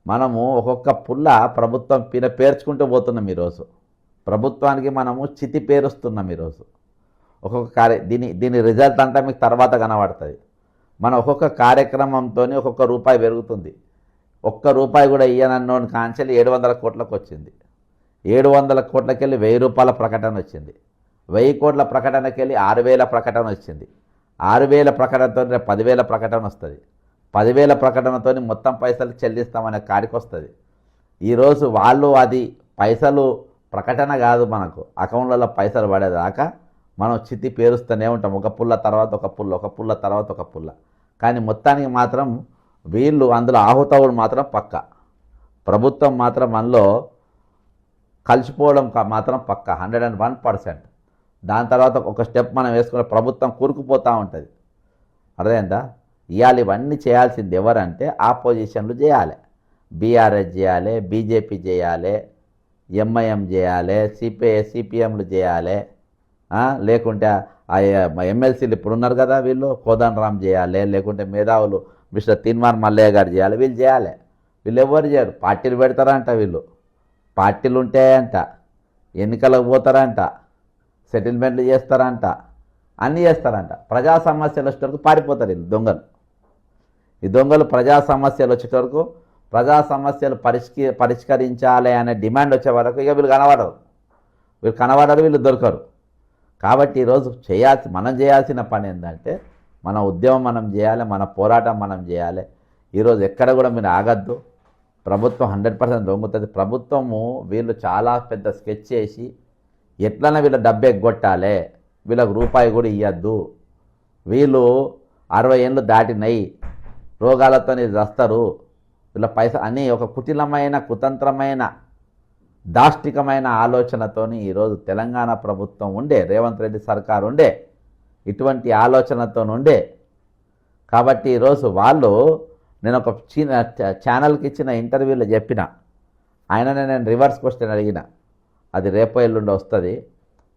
మనము ఒక్కొక్క పుల్ల ప్రభుత్వం పేర్చుకుంటూ పోతున్నాం. ఈరోజు ప్రభుత్వానికి మనము చితి పేరుస్తున్నాం. ఈరోజు ఒక్కొక్క దీని రిజల్ట్ అంతా మీకు తర్వాత కనబడుతుంది. మనం ఒక్కొక్క కార్యక్రమంతో ఒక్కొక్క రూపాయి పెరుగుతుంది. ఒక్క రూపాయి కూడా ఇయ్యనన్నోని కాంచెలు 700 కోట్లకు వచ్చింది. 700 కోట్లకి వెళ్ళి 1000 రూపాయల ప్రకటన వచ్చింది. 1000 కోట్ల ప్రకటనకి వెళ్ళి 6000 ప్రకటన వచ్చింది. 6000 ప్రకటనతో 10,000 ప్రకటన వస్తుంది. 10,000 ప్రకటనతో మొత్తం పైసలు చెల్లిస్తామనే కాడికి వస్తుంది. ఈరోజు వాళ్ళు అది పైసలు ప్రకటన కాదు, మనకు అకౌంట్లలో పైసలు పడేదాకా మనం చితి పేరుస్తూనే ఉంటాం. ఒక పుల్ల తర్వాత ఒక పుల్ల, ఒక పుల్ల తర్వాత ఒక పుల్ల. కానీ మొత్తానికి మాత్రం వీళ్ళు అందులో ఆహుతవుడు మాత్రం పక్క. ప్రభుత్వం మాత్రం మనలో కలిసిపోవడం మాత్రం పక్క 101%. దాని తర్వాత ఒక స్టెప్ మనం వేసుకున్న ప్రభుత్వం కూరుకుపోతూ ఉంటుంది. అర్థమైందా? ఇవాళ ఇవన్నీ చేయాల్సింది ఎవరంటే ఆపోజిషన్లు చేయాలి. బీఆర్ఎస్ చేయాలి, బీజేపీ చేయాలి, ఎంఐఎం చేయాలి, సిపిఎంలు చేయాలి. లేకుంటే ఎమ్మెల్సీలు ఇప్పుడు ఉన్నారు కదా, వీళ్ళు కోదండరామ్ చేయాలి, లేకుంటే మేధావులు మిస్టర్ తీన్మార్ మల్లయ్య గారు చేయాలి. వీళ్ళు చేయాలి. వీళ్ళు ఎవరు చేయరు. పార్టీలు పెడతారంట, వీళ్ళు పార్టీలు ఉంటాయంట, ఎన్నికలకు పోతారంట, సెటిల్మెంట్లు చేస్తారంట, అన్నీ చేస్తారంట. ప్రజా సమస్యలు వచ్చేటరకు పారిపోతారు వీళ్ళు దొంగలు. ఈ దొంగలు ప్రజా సమస్యలు వచ్చేటరకు, ప్రజా సమస్యలు పరిష్కరించాలి అనే డిమాండ్ వచ్చే వరకు ఇక వీళ్ళు కనబడరు, వీళ్ళు దొరకరు. కాబట్టి ఈరోజు మనం చేయాల్సిన పని ఏంటంటే మన ఉద్యమం మనం చేయాలి, మన పోరాటం మనం చేయాలి. ఈరోజు ఎక్కడ కూడా మీరు ఆగద్దు. ప్రభుత్వం 100% దొంగతుంది. ప్రభుత్వము వీళ్ళు చాలా పెద్ద స్కెచ్ చేసి ఎట్లన్నా వీళ్ళ డబ్బు ఎగ్గొట్టాలి, వీళ్ళకు రూపాయి కూడా ఇవ్వద్దు, వీళ్ళు 60 ఏళ్ళు దాటినాయి, రోగాలతో వస్తారు, వీళ్ళ పైసా అని ఒక కుటిలమైన కుతంత్రమైన దాష్టికమైన ఆలోచనతోని ఈరోజు తెలంగాణ ప్రభుత్వం ఉండే, రేవంత్ రెడ్డి సర్కారు ఉండే, ఇటువంటి ఆలోచనతో ఉండే. కాబట్టి ఈరోజు వాళ్ళు, నేను ఒక ఛానల్కి ఇచ్చిన ఇంటర్వ్యూలో చెప్పిన, ఆయననే నేను రివర్స్ క్వశ్చన్ అడిగిన, అది రేపో ఎల్లుండి వస్తుంది.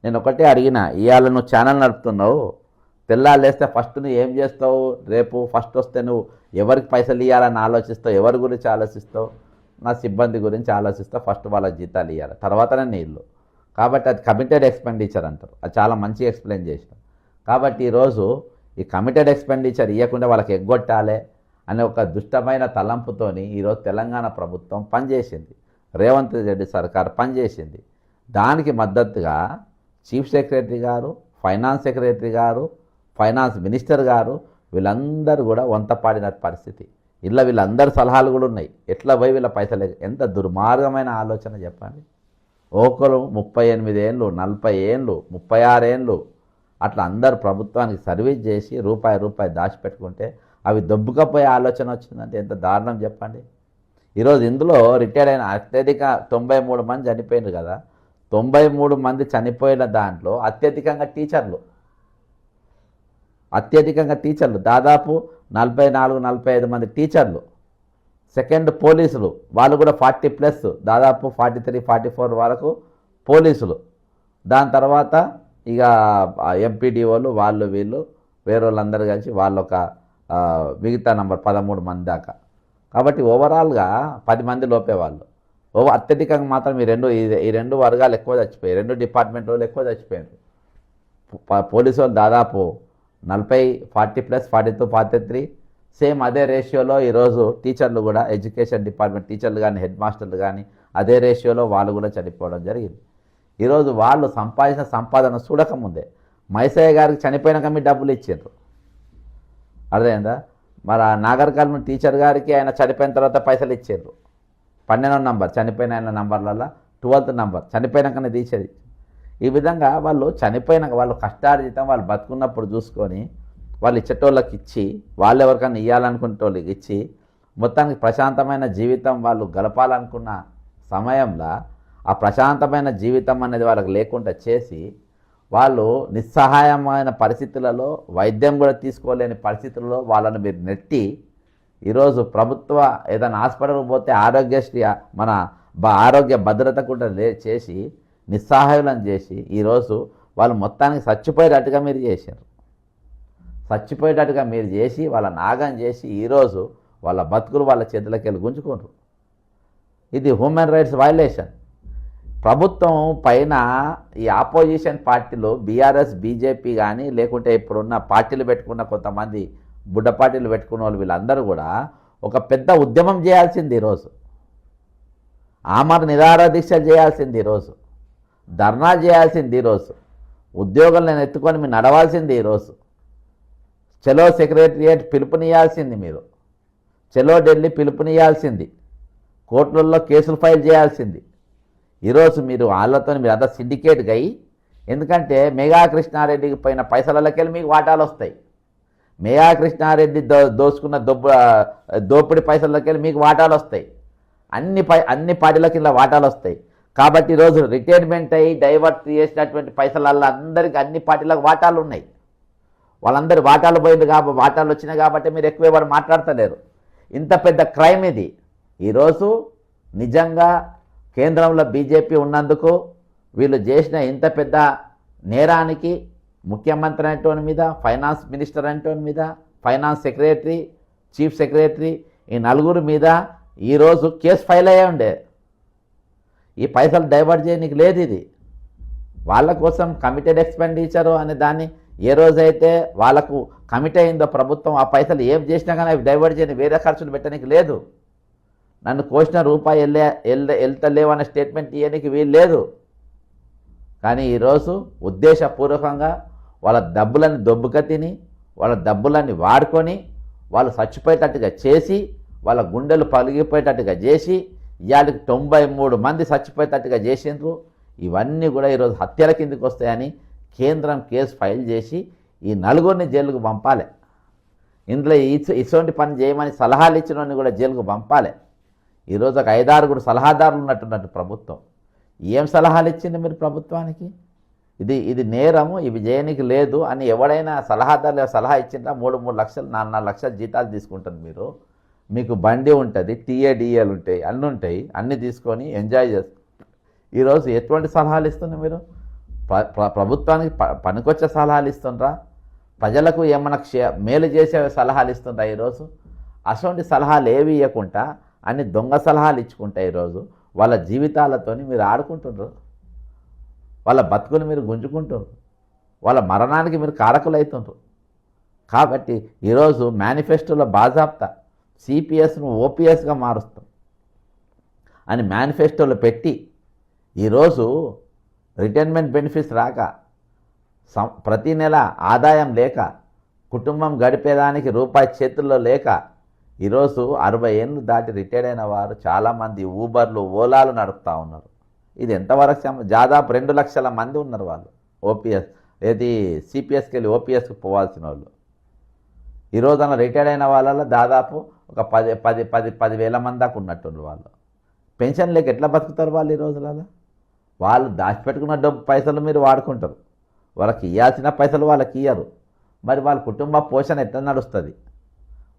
నేను ఒకటే అడిగిన, ఇవాళ నువ్వు ఛానల్ నడుపుతున్నావు, తెల్లాలేస్తే ఫస్ట్ నువ్వు ఏం చేస్తావు, రేపు ఫస్ట్ వస్తే నువ్వు ఎవరికి పైసలు ఇవ్వాలని ఆలోచిస్తావు, ఎవరి గురించి ఆలోచిస్తావు? నా సిబ్బంది గురించి ఆలోచిస్తా, ఫస్ట్ వాళ్ళ జీతాలు ఇవ్వాలి, తర్వాతనే నీళ్ళు. కాబట్టి అది కమిటెడ్ ఎక్స్పెండిచర్ అంటారు. అది చాలా మంచిగా ఎక్స్ప్లెయిన్ చేసినాం. కాబట్టి ఈరోజు ఈ కమిటెడ్ ఎక్స్పెండిచర్ ఇవ్వకుండా వాళ్ళకి ఎగ్గొట్టాలి అనే ఒక దుష్టమైన తలంపుతోని ఈరోజు తెలంగాణ ప్రభుత్వం పనిచేసింది, రేవంత్ రెడ్డి సర్కార్ పనిచేసింది. దానికి మద్దతుగా చీఫ్ సెక్రటరీ గారు, ఫైనాన్స్ సెక్రటరీ గారు, ఫైనాన్స్ మినిస్టర్ గారు వీళ్ళందరూ కూడా వంతపాడిన పరిస్థితి. ఇలా వీళ్ళందరి సలహాలు కూడా ఉన్నాయి. ఎట్లా పోయి వీళ్ళ పైసలు, ఎంత దుర్మార్గమైన ఆలోచన చెప్పండి. ఒకరు 38 ఏళ్ళు, 40 ఏళ్ళు, 36 ఏళ్ళు అట్లా అందరు ప్రభుత్వానికి సర్వీస్ చేసి రూపాయి దాచిపెట్టుకుంటే అవి దొబ్బుకపోయే ఆలోచన వచ్చిందంటే ఎంత దారుణం చెప్పండి. ఈరోజు ఇందులో రిటైర్డ్ అయిన అత్యధిక 93 మంది చనిపోయింది కదా. 93 మంది చనిపోయిన దాంట్లో అత్యధికంగా టీచర్లు దాదాపు 44-45 మంది టీచర్లు. సెకండ్ పోలీసులు, వాళ్ళు కూడా 40+, దాదాపు 43-44 వరకు పోలీసులు. దాని తర్వాత ఇక ఎంపీడీఓలు వాళ్ళు వీళ్ళు వేరే వాళ్ళందరూ కలిసి వాళ్ళొక మిగతా నంబర్ 13 మంది దాకా. కాబట్టి ఓవరాల్గా 10 మంది లోపే వాళ్ళు. అత్యధికంగా మాత్రం ఈ రెండు వర్గాలు ఎక్కువ చచ్చిపోయాయి, 2 డిపార్ట్మెంట్ వాళ్ళు ఎక్కువ చచ్చిపోయారు. పోలీసు వాళ్ళు దాదాపు 40+, 42-43. సేమ్ అదే రేషియోలో ఈరోజు టీచర్లు కూడా, ఎడ్యుకేషన్ డిపార్ట్మెంట్ టీచర్లు కానీ హెడ్ మాస్టర్లు కానీ అదే రేషియోలో వాళ్ళు కూడా చనిపోవడం జరిగింది. ఈరోజు వాళ్ళు సంపాదించిన సంపాదన చూడకముందే మైసయ్య గారికి చనిపోయినాక మీ డబ్బులు ఇచ్చారు. అర్థమైందా? మరి ఆ నాగర్కర్నూలు టీచర్ గారికి ఆయన చనిపోయిన తర్వాత పైసలు ఇచ్చారు. 12వ నంబర్ చనిపోయిన ఆయన నంబర్లలో 12th నంబర్ చనిపోయినాకనే తీసేది. ఈ విధంగా వాళ్ళు చనిపోయినాక వాళ్ళు కష్టార్జితం వాళ్ళు బతుకున్నప్పుడు చూసుకొని వాళ్ళు ఇచ్చేటోళ్ళకి ఇచ్చి, వాళ్ళు ఎవరికైనా ఇవ్వాలనుకునే వాళ్ళకి ఇచ్చి, మొత్తానికి ప్రశాంతమైన జీవితం వాళ్ళు గడపాలనుకున్న సమయంలో ఆ ప్రశాంతమైన జీవితం అనేది వాళ్ళకి లేకుండా చేసి, వాళ్ళు నిస్సహాయమైన పరిస్థితులలో, వైద్యం కూడా తీసుకోలేని పరిస్థితుల్లో వాళ్ళని మీరు నెట్టి, ఈరోజు ప్రభుత్వ ఏదైనా హాస్పిటల్కి పోతే ఆరోగ్యశ్రీ మన ఆరోగ్య భద్రత కూడా చేసి నిస్సహాయులను చేసి ఈరోజు వాళ్ళు మొత్తానికి చచ్చిపోయేటట్టుగా మీరు చేశారు. చచ్చిపోయేటట్టుగా మీరు చేసి వాళ్ళ నాగం చేసి ఈరోజు వాళ్ళ బతుకులు వాళ్ళ చేతులకి వెళ్ళి గుంజుకోరు. ఇది హ్యూమన్ రైట్స్ వైలేషన్. ప్రభుత్వం పైన ఈ ఆపోజిషన్ పార్టీలు బీఆర్ఎస్ బీజేపీ కానీ లేకుంటే ఇప్పుడున్న పార్టీలు పెట్టుకున్న కొంతమంది బుడ్డ పార్టీలు పెట్టుకున్న వాళ్ళు వీళ్ళందరూ కూడా ఒక పెద్ద ఉద్యమం చేయాల్సింది ఈరోజు. ఆమర నిరాహార దీక్షలు చేయాల్సింది ఈరోజు. ధర్నా చేయాల్సింది ఈరోజు. ఉద్యోగులను ఎత్తుకొని మీరు నడవాల్సింది ఈరోజు. చలో సెక్రటరియేట్ పిలుపునియాల్సింది మీరు. చలో ఢిల్లీ పిలుపునియాల్సింది. కోర్టులలో కేసులు ఫైల్ చేయాల్సింది. ఈరోజు మీరు వాళ్ళతో మీరు అంతా సిండికేట్గా అయ్యి, ఎందుకంటే మెగా కృష్ణారెడ్డికి పోయిన పైసలకెళ్ళి మీకు వాటాలు వస్తాయి. మెగా కృష్ణారెడ్డి దోసుకున్న దోపిడి పైసలకెళ్ళి మీకు వాటాలు వస్తాయి. అన్ని పార్టీలకి ఇలా వాటాలు వస్తాయి. కాబట్టి ఈరోజు రిటైర్మెంట్ అయ్యి డైవర్ట్ చేసినటువంటి పైసలల్లో అందరికీ అన్ని పార్టీలకు వాటాలు ఉన్నాయి. వాళ్ళందరి వాటాలు పోయింది కాబట్టి, వాటాలు వచ్చినాయి కాబట్టి మీరు ఎక్కువ వాడు మాట్లాడతలేరు. ఇంత పెద్ద క్రైమ్ ఇది. ఈరోజు నిజంగా కేంద్రంలో బీజేపీ ఉన్నందుకు వీళ్ళు చేసిన ఇంత పెద్ద నేరానికి ముఖ్యమంత్రి అనేటోని మీద, ఫైనాన్స్ మినిస్టర్ అనేటోని మీద, ఫైనాన్స్ సెక్రటరీ, చీఫ్ సెక్రటరీ, ఈ నలుగురు మీద ఈరోజు కేసు ఫైల్ అయ్యే ఉండే. ఈ పైసలు డైవర్ట్ చేయడానికి లేదు. ఇది వాళ్ళ కోసం కమిటెడ్ ఎక్స్పెండిచరు అనే దాన్ని ఏ రోజైతే వాళ్ళకు కమిట్ అయిందో ప్రభుత్వం, ఆ పైసలు ఏం చేసినా కానీ అవి డైవర్ట్ చేయని వేరే ఖర్చులు పెట్టడానికి లేదు. నన్ను కోసిన రూపాయి వెళ్తలేవన్న స్టేట్మెంట్ ఇవ్వడానికి వీలు లేదు. కానీ ఈరోజు ఉద్దేశపూర్వకంగా వాళ్ళ డబ్బులని దొబ్బుక తిని, వాళ్ళ డబ్బులన్నీ వాడుకొని, వాళ్ళు చచ్చిపోయేటట్టుగా చేసి, వాళ్ళ గుండెలు పలిగిపోయేటట్టుగా చేసి, ఇవాళకి 93 మంది చచ్చిపోయేటట్టుగా చేసిండ్రు. ఇవన్నీ కూడా ఈరోజు హత్యల కిందకి వస్తాయని కేంద్రం కేసు ఫైల్ చేసి ఈ నలుగురిని జైలుకు పంపాలి. ఇందులో ఇటువంటి పని చేయమని సలహాలు ఇచ్చిన కూడా జైలుకు పంపాలి. ఈరోజు ఒక 5-6 సలహాదారులు ఉన్నట్టున్నట్టు ప్రభుత్వం. ఏం సలహాలు ఇచ్చింది మీరు ప్రభుత్వానికి? ఇది నేరము, ఇవి చేయనికి లేదు అని ఎవడైనా సలహాదారులు సలహా ఇచ్చిందా? 3 లక్షలు 4 లక్షలు జీతాలు తీసుకుంటారు. మీకు బండి ఉంటుంది, టీఏడిఏలు ఉంటాయి, అన్నీ ఉంటాయి, అన్నీ తీసుకొని ఎంజాయ్ చేస్తారు. ఈరోజు ఎటువంటి సలహాలు ఇస్తున్నారు మీరు? ప్రభుత్వానికి పనికొచ్చే సలహాలు ఇస్తుండ్రా? ప్రజలకు ఏమన్నా మేలు చేసే సలహాలు ఇస్తుండ్రా? ఈరోజు అటువంటి సలహాలు ఏవి ఇవ్వకుండా అన్ని దొంగ సలహాలు ఇచ్చుకుంటా ఈరోజు వాళ్ళ జీవితాలతో మీరు ఆడుకుంటున్నారు. వాళ్ళ బతుకులు మీరు గుంజుకుంటున్నారు. వాళ్ళ మరణానికి మీరు కారకులు అవుతుండ్రు. కాబట్టి ఈరోజు మేనిఫెస్టోలో బాజాప్తా సిపిఎస్ను ఓపీఎస్గా మారుస్తాం అని మేనిఫెస్టోలో పెట్టి, ఈరోజు రిటైర్మెంట్ బెనిఫిట్స్ రాక, ప్రతి నెల ఆదాయం లేక, కుటుంబం గడిపేదానికి రూపాయి చేతుల్లో లేక, ఈరోజు 60 ఏళ్ళు దాటి రిటైర్డ్ అయిన వారు చాలామంది ఊబర్లు, ఓలాలు నడుపుతూ ఉన్నారు. ఇది ఎంతవరకు? దాదాపు 2 లక్షల మంది ఉన్నారు వాళ్ళు ఓపీఎస్ సిపిఎస్కి వెళ్ళి ఓపీఎస్కి పోవాల్సిన వాళ్ళు. ఈరోజు అలా రిటైర్డ్ అయిన వాళ్ళలో దాదాపు ఒక 10,000 మంది దాకా ఉన్నట్టు వాళ్ళు. పెన్షన్ లేక ఎట్లా బతుకుతారు వాళ్ళు ఈ రోజులలో? వాళ్ళు దాచిపెట్టుకున్న డబ్బు పైసలు మీరు వాడుకుంటారు, వాళ్ళకి ఇవ్వాల్సిన పైసలు వాళ్ళకి ఇయ్యరు. మరి వాళ్ళ కుటుంబ పోషణ ఎట్లా నడుస్తుంది,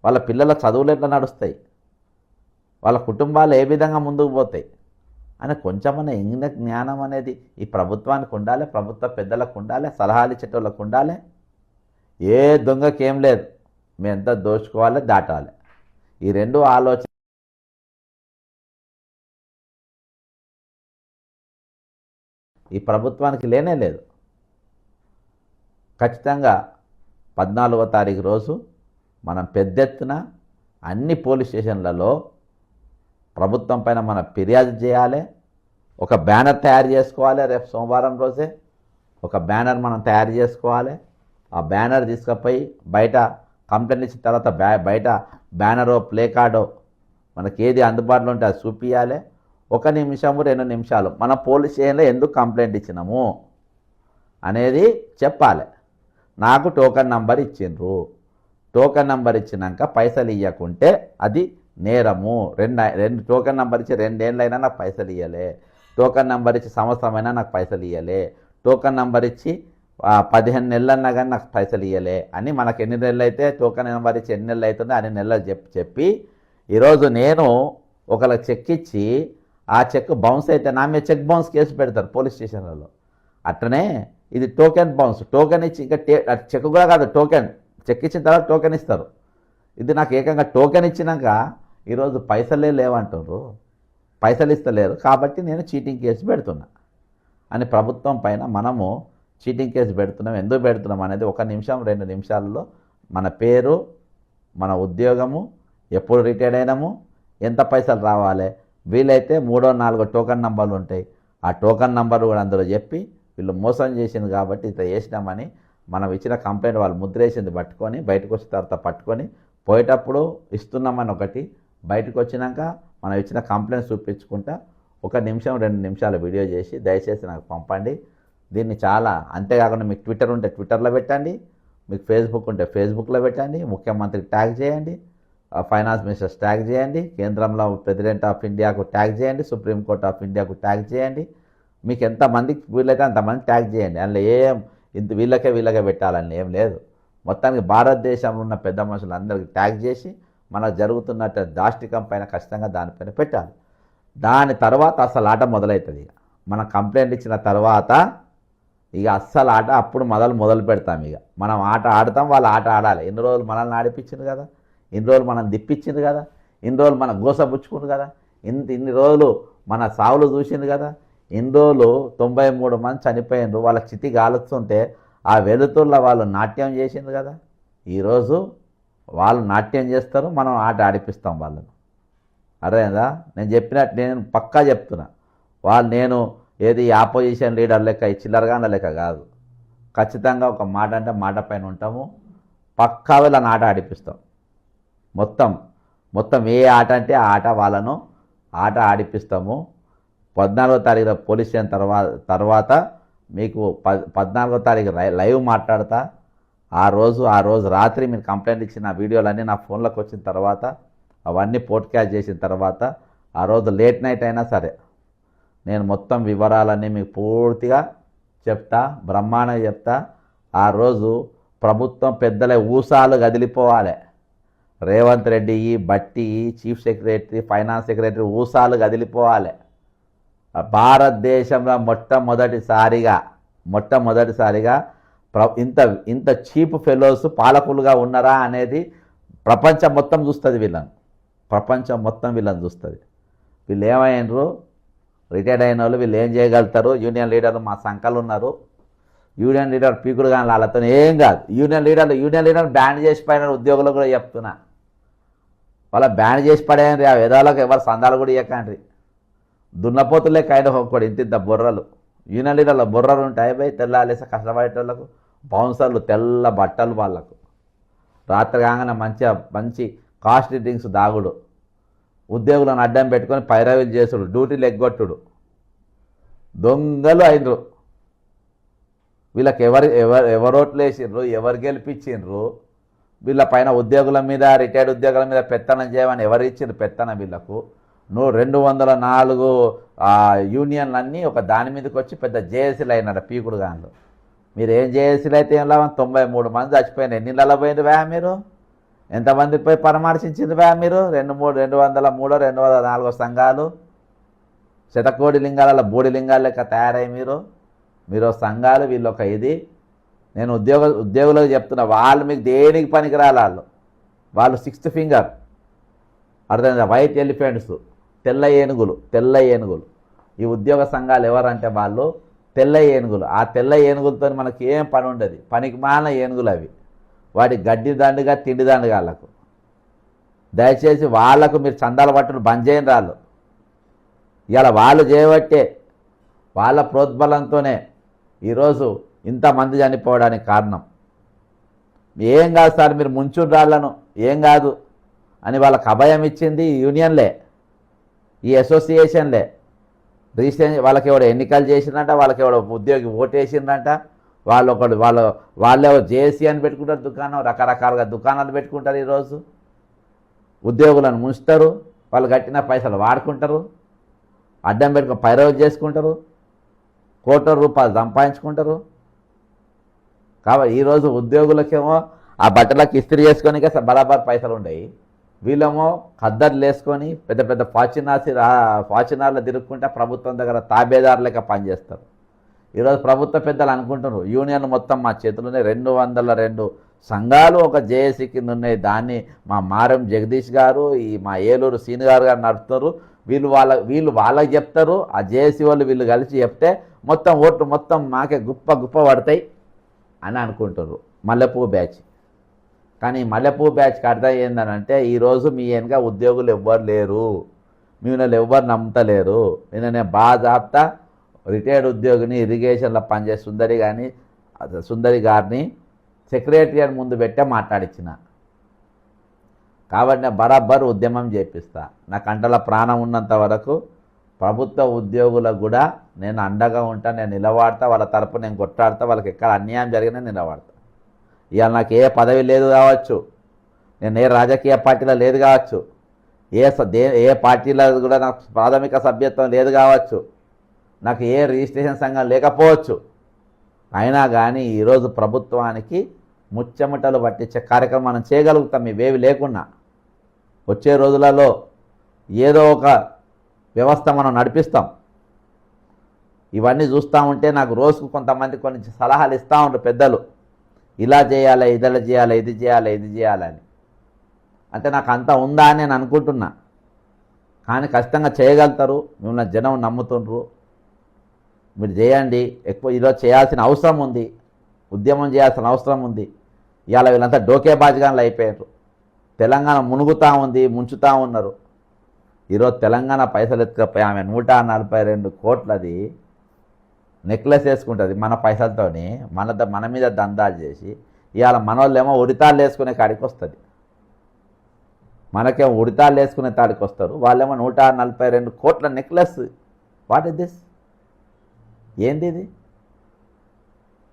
వాళ్ళ పిల్లల చదువులు ఎట్లా నడుస్తాయి, వాళ్ళ కుటుంబాలు ఏ విధంగా ముందుకు పోతాయి అని కొంచెమన్నా ఇంగిన జ్ఞానం అనేది ఈ ప్రభుత్వానికి ఉండాలి, ప్రభుత్వ పెద్దలకు ఉండాలి, సలహాలు ఇచ్చేటోళ్ళకు ఉండాలి. ఏ దొంగకి ఏం లేదు, మేము ఎంత దోచుకోవాలి దాటాలి, ఈ రెండు ఆలోచన ఈ ప్రభుత్వానికి లేనే లేదు. ఖచ్చితంగా 14వ తారీఖు రోజు మనం పెద్ద ఎత్తున అన్ని పోలీస్ స్టేషన్లలో ప్రభుత్వం పైన మనం ఫిర్యాదు చేయాలి. ఒక బ్యానర్ తయారు చేసుకోవాలి. రేపు సోమవారం రోజే ఒక బ్యానర్ మనం తయారు చేసుకోవాలి. ఆ బ్యానర్ తీసుకుపోయి బయట కంప్లైంట్ ఇచ్చిన తర్వాత బయట బ్యానరో ప్లే కార్డో మనకి ఏది అందుబాటులో ఉంటే అది చూపించాలి. 1 నిమిషము 2 నిమిషాలు మన పోలీస్ స్టేషన్లో ఎందుకు కంప్లైంట్ ఇచ్చినాము అనేది చెప్పాలి. నాకు టోకెన్ నంబర్ ఇచ్చిండ్రు, టోకెన్ నంబర్ ఇచ్చినాక పైసలు ఇవ్వకుంటే అది నేరము. రెండు టోకెన్ నంబర్ ఇచ్చి 2 ఏళ్ళైనా నాకు పైసలు ఇవ్వలే, టోకెన్ నంబర్ ఇచ్చి సంవత్సరమైనా నాకు పైసలు ఇవ్వలే, టోకెన్ నంబర్ ఇచ్చి 15 నెలలన్నా కానీ నాకు పైసలు ఇవ్వలే అని మనకు ఎన్ని నెలలు అయితే టోకెన్ నెంబర్ ఇచ్చి ఎన్ని నెలలు అవుతుందో అన్ని నెలలు చెప్పి ఈరోజు నేను ఒకళ్ళకి చెక్ ఇచ్చి ఆ చెక్ బౌన్స్ అయితే నా మీద చెక్ బౌన్స్ కేసు పెడతారు పోలీస్ స్టేషన్లలో. అట్లనే ఇది టోకెన్ బౌన్స్, టోకెన్ ఇచ్చి ఇంకా చెక్ కూడా కాదు, టోకెన్ చెక్ ఇచ్చిన తర్వాత టోకెన్ ఇస్తారు. ఇది నాకు ఏకంగా టోకెన్ ఇచ్చినాక ఈరోజు పైసలే లేవంటారు, పైసలు ఇస్తలేరు కాబట్టి నేను చీటింగ్ కేసు పెడుతున్నా అని ప్రభుత్వం పైన మనము చీటింగ్ కేసు పెడుతున్నాం. ఎందుకు పెడుతున్నాం అనేది 1 నిమిషం 2 నిమిషాలలో మన పేరు, మన ఉద్యోగము, ఎప్పుడు రిటైర్డ్ అయినాము, ఎంత పైసలు రావాలి, వీలైతే 3, 4 టోకెన్ నంబర్లు ఉంటాయి, ఆ టోకెన్ నంబర్ కూడా అందులో చెప్పి వీళ్ళు మోసం చేసింది కాబట్టి ఇట్లా చేసినామని మనం ఇచ్చిన కంప్లైంట్ వాళ్ళు ముద్రేసింది పట్టుకొని బయటకు వచ్చిన తర్వాత పట్టుకొని పోయేటప్పుడు ఇస్తున్నామని ఒకటి, బయటకు వచ్చినాక మనం ఇచ్చిన కంప్లైంట్ చూపించుకుంటా 1 నిమిషం 2 నిమిషాల వీడియో చేసి దయచేసి నాకు పంపండి. దీన్ని చాలా అంతేకాకుండా మీకు ట్విట్టర్ ఉంటే ట్విట్టర్లో పెట్టండి, మీకు ఫేస్బుక్ ఉంటే ఫేస్బుక్లో పెట్టండి, ముఖ్యమంత్రికి ట్యాగ్ చేయండి, ఫైనాన్స్ మినిస్టర్ ట్యాగ్ చేయండి, కేంద్రంలో ప్రెసిడెంట్ ఆఫ్ ఇండియాకు ట్యాగ్ చేయండి, సుప్రీంకోర్టు ఆఫ్ ఇండియాకు ట్యాగ్ చేయండి. మీకు ఎంతమందికి వీళ్ళైతే అంతమంది ట్యాగ్ చేయండి. అందులో ఏం ఇంత వీళ్ళకే పెట్టాలని ఏం లేదు. మొత్తానికి భారతదేశంలో ఉన్న పెద్ద మనుషులందరికీ ట్యాగ్ చేసి మనకు జరుగుతున్నట్టు దాష్టికం పైన ఖచ్చితంగా దానిపైన పెట్టాలి. దాని తర్వాత అసలు ఆట మొదలవుతుంది. ఇక మనం కంప్లైంట్ ఇచ్చిన తర్వాత ఇక అస్సలు ఆట అప్పుడు మొదలు పెడతాం. ఇక మనం ఆట ఆడతాం, వాళ్ళు ఆట ఆడాలి. ఎన్ని రోజులు మనల్ని ఆడిపించింది కదా, ఇన్ని రోజులు మనం దిప్పించింది కదా, ఇన్ని రోజులు మన గోసపుచ్చుకుంది కదా, ఇన్ని రోజులు మన సావులు చూసింది కదా, ఇన్ని రోజులు 93 మంది చనిపోయినారు, వాళ్ళ చితి గాలుస్తుంటే ఆ వెలుతుర్ల వాళ్ళు నాట్యం చేసింది కదా. ఈరోజు వాళ్ళు నాట్యం చేస్తారు, మనం ఆట ఆడిపిస్తాం వాళ్ళను. అరేదా నేను చెప్పినట్టు నేను పక్కా చెప్తున్నా. నేను ఏది ఆపోజిషన్ లీడర్ లెక్క చిల్లరగాండ లెక్క కాదు, ఖచ్చితంగా ఒక మాట అంటే మాట పైన ఉంటాము, పక్కా వీళ్ళని ఆట ఆడిపిస్తాం. మొత్తం ఏ ఆట అంటే ఆ ఆట వాళ్ళను ఆట ఆడిపిస్తాము. 14వ తారీఖు పోలీస్ స్టేషన్ తర్వాత మీకు 14వ తారీఖు లైవ్ మాట్లాడతా. ఆ రోజు రాత్రి మీరు కంప్లైంట్ ఇచ్చిన వీడియోలన్నీ నా ఫోన్లోకి వచ్చిన తర్వాత అవన్నీ పోడ్కాస్ట్ చేసిన తర్వాత ఆ రోజు లేట్ నైట్ అయినా సరే నేను మొత్తం వివరాలన్నీ మీకు పూర్తిగా చెప్తా, బ్రహ్మాండంగా చెప్తా. ఆ రోజు ప్రభుత్వం పెద్దలే ఊసాలు కదిలిపోవాలి. రేవంత్ రెడ్డి, బట్టి, చీఫ్ సెక్రటరీ, ఫైనాన్స్ సెక్రటరీ ఊసాలు కదిలిపోవాలి. భారతదేశంలో మొట్టమొదటిసారిగా ఇంత చీప్ ఫెలోస్ పాలకులుగా ఉన్నారా అనేది ప్రపంచం మొత్తం చూస్తుంది. వీళ్ళని చూస్తుంది. వీళ్ళు ఏమైనరు, రిటైర్డ్ అయిన వాళ్ళు వీళ్ళు ఏం చేయగలుగుతారు. యూనియన్ లీడర్లు మా సంకలు ఉన్నారు, యూనియన్ లీడర్ పీకుడు కానీ వాళ్ళతో ఏం కాదు. యూనియన్ లీడర్ బ్యాన్ చేసి పడిన ఉద్యోగులు కూడా చెప్తున్నా, వాళ్ళ బ్యాన్ చేసి పడేయండి. ఆ విధాలకు ఎవరు సందాలు కూడా ఇవ్వకండి. దున్నపోతులే కైండ్ ఒక్కడు ఇంత బొర్రలు, యూనియన్ లీడర్ల బొర్రలు ఉంటాయి. పోయి తెల్లాలేసా కష్టపడేటోళ్ళకు బౌన్సర్లు తెల్ల బట్టలు, వాళ్ళకు రాత్రి కాగానే మంచి కాస్ట్లీ డ్రింక్స్ దాగుడు, ఉద్యోగులను అడ్డం పెట్టుకొని పైరవీలు చేసుడు, డ్యూటీలు ఎగ్గొట్టుడు, దొంగలు అయినరు. వీళ్ళకి ఎవరోట్లు వేసిండ్రు, ఎవరు గెలిపించిండ్రు, వీళ్ళ పైన ఉద్యోగుల మీద, రిటైర్డ్ ఉద్యోగుల మీద పెత్తనం చేయమని ఎవరు ఇచ్చిండ్రు పెత్తనం వీళ్ళకు. నువ్వు 204 యూనియన్లన్నీ ఒక దాని మీదకి వచ్చి పెద్ద జేఏసీలు అయినారు పీకుడు గాన్లు. మీరు ఏం జేఏసీలు అయితే ఏం లాభం? 93 మంది చచ్చిపోయినారు. ఎన్ని నెలలు పోయింది వా మీరు? ఎంతమంది పోయి పరామర్శించింది వా మీరు? 204 సంఘాలు శతకోటి లింగాల బోడి లింగాల లెక్క తయారయ్యి మీరు సంఘాలు, వీళ్ళు ఒక ఇది. నేను ఉద్యోగులకు చెప్తున్నా, వాళ్ళు మీకు దేనికి పనికిరాలి. వాళ్ళు 6th ఫింగర్, అర్థమైందా? వైట్ ఎలిఫెంట్స్, తెల్ల ఏనుగులు. ఈ ఉద్యోగ సంఘాలు ఎవరంటే వాళ్ళు తెల్ల ఏనుగులు. ఆ తెల్ల ఏనుగులతో మనకి ఏం పని ఉండదు. పనికి మాలిన ఏనుగులు అవి. వాటి గడ్డి దండుగా తిండి దండుగా వాళ్ళకు. దయచేసి వాళ్లకు మీరు చందాల పట్టును బంద్ చేయండి. రాళ్ళు ఇలా వాళ్ళు చేయబట్టే, వాళ్ళ ప్రోద్బలంతోనే ఈరోజు ఇంతమంది చనిపోవడానికి కారణం. ఏం కాదు సార్, మీరు ముంచుడు రాళ్లను ఏం కాదు అని వాళ్ళకి అభయం ఇచ్చింది యూనియన్లే, ఈ అసోసియేషన్లే. రిజిస్ట్రేషన్ వాళ్ళకి ఎవడో ఎన్నికలు చేసిందంట, వాళ్ళకి ఎవడో ఉద్యోగి ఓటేసిందంట. వాళ్ళే జేఏసీ అని పెట్టుకుంటారు దుకాణం, రకరకాలుగా దుకాణాలు పెట్టుకుంటారు. ఈరోజు ఉద్యోగులను ముంచుతారు, వాళ్ళు కట్టిన పైసలు వాడుకుంటారు, అడ్డం పెట్టుకుని పైరవ్ చేసుకుంటారు, కోట్ల రూపాయలు సంపాదించుకుంటారు. కాబట్టి ఈరోజు ఉద్యోగులకేమో ఆ బట్టలకు ఇస్త్రీ చేసుకొని బరాబర్ పైసలు ఉండయి. వీళ్ళేమో ఖద్దర్లు వేసుకొని పెద్ద పెద్ద ఫార్చునర్లు తిరుగుకుంటే ప్రభుత్వం దగ్గర తాబేదారు లెక్క పనిచేస్తారు. ఈరోజు ప్రభుత్వ పెద్దలు అనుకుంటున్నారు యూనియన్ మొత్తం మా చేతుల్లోనే 202 సంఘాలు ఒక జేఏసీ కింద ఉన్నాయి. దాన్ని మా మారం జగదీష్ గారు, మా ఏలూరు సీని గారు నడుపుతారు. వీళ్ళు వాళ్ళకి చెప్తారు, ఆ జేఏసీ వాళ్ళు వీళ్ళు కలిసి చెప్తే మొత్తం ఓట్లు మొత్తం మాకే గుప్ప పడతాయి అని అనుకుంటారు మల్లెపూ బ్యాచ్. కానీ మల్లెపూ బ్యాచ్కి అర్థం ఏందనంటే, ఈరోజు మీ వెనుక ఉద్యోగులు ఎవ్వరు లేరు, మిమ్మల్ని ఎవ్వరు నమ్ముతలేరు. నేను బాగా జాబ్తా రిటైర్డ్ ఉద్యోగిని ఇరిగేషన్లో పనిచేసే సుందరి గారిని సెక్రటరియట్ ముందు పెట్టే మాట్లాడించిన. కాబట్టి నేను బరాబర్ ఉద్యమం చేపిస్తా. నా కంటలో ప్రాణం ఉన్నంత వరకు ప్రభుత్వ ఉద్యోగులకు కూడా నేను అండగా ఉంటా, నేను నిలబడతా, వాళ్ళ తరపు నేను కొట్లాడతా, వాళ్ళకి ఎక్కడ అన్యాయం జరిగినా నిలబడతా. ఇవాళ నాకు ఏ పదవి లేదు కావచ్చు, నేను ఏ రాజకీయ పార్టీలో లేదు కావచ్చు, ఏ పార్టీలో కూడా నాకు ప్రాథమిక సభ్యత్వం లేదు కావచ్చు, నాకు ఏ రిజిస్ట్రేషన్ సంఘం లేకపోవచ్చు. అయినా కానీ ఈరోజు ప్రభుత్వానికి ముచ్చెమటలు పట్టించే కార్యక్రమం మనం చేయగలుగుతాం ఇవేవి లేకున్నా. వచ్చే రోజులలో ఏదో ఒక వ్యవస్థ మనం నడిపిస్తాం. ఇవన్నీ చూస్తూ ఉంటే నాకు రోజుకు కొంతమంది కొన్ని సలహాలు ఇస్తూ ఉంటారు పెద్దలు, ఇలా చేయాలి, ఇదిలా చేయాలి, ఇది చేయాలని. అంటే నాకు అంతా ఉందా అని నేను అనుకుంటున్నా. కానీ ఖచ్చితంగా చేయగలుగుతారు, మిమ్మల్ని జనం నమ్ముతుండ్రు, మీరు చేయండి. ఎక్కువ ఈరోజు చేయాల్సిన అవసరం ఉంది, ఉద్యమం చేయాల్సిన అవసరం ఉంది. ఇవాళ వీళ్ళంతా డోకేబాజ్గాన్లు అయిపోయారు. తెలంగాణ మునుగుతూ ఉంది, ముంచుతూ ఉన్నారు. ఈరోజు తెలంగాణ పైసలు ఎత్తుకపోయి ఆమె 142 కోట్లది నెక్లెస్ వేసుకుంటుంది మన పైసలతోని, మన మీద దందాలు చేసి. ఇవాళ మనోళ్ళేమో ఉడితాళ్ళు వేసుకునే కాడికి వస్తుంది, మనకేమో ఉడితాళ్ళు వేసుకునే తాడికి వస్తారు. వాళ్ళేమో 142 కోట్ల నెక్లెస్. What is this? ఏంది ఇది?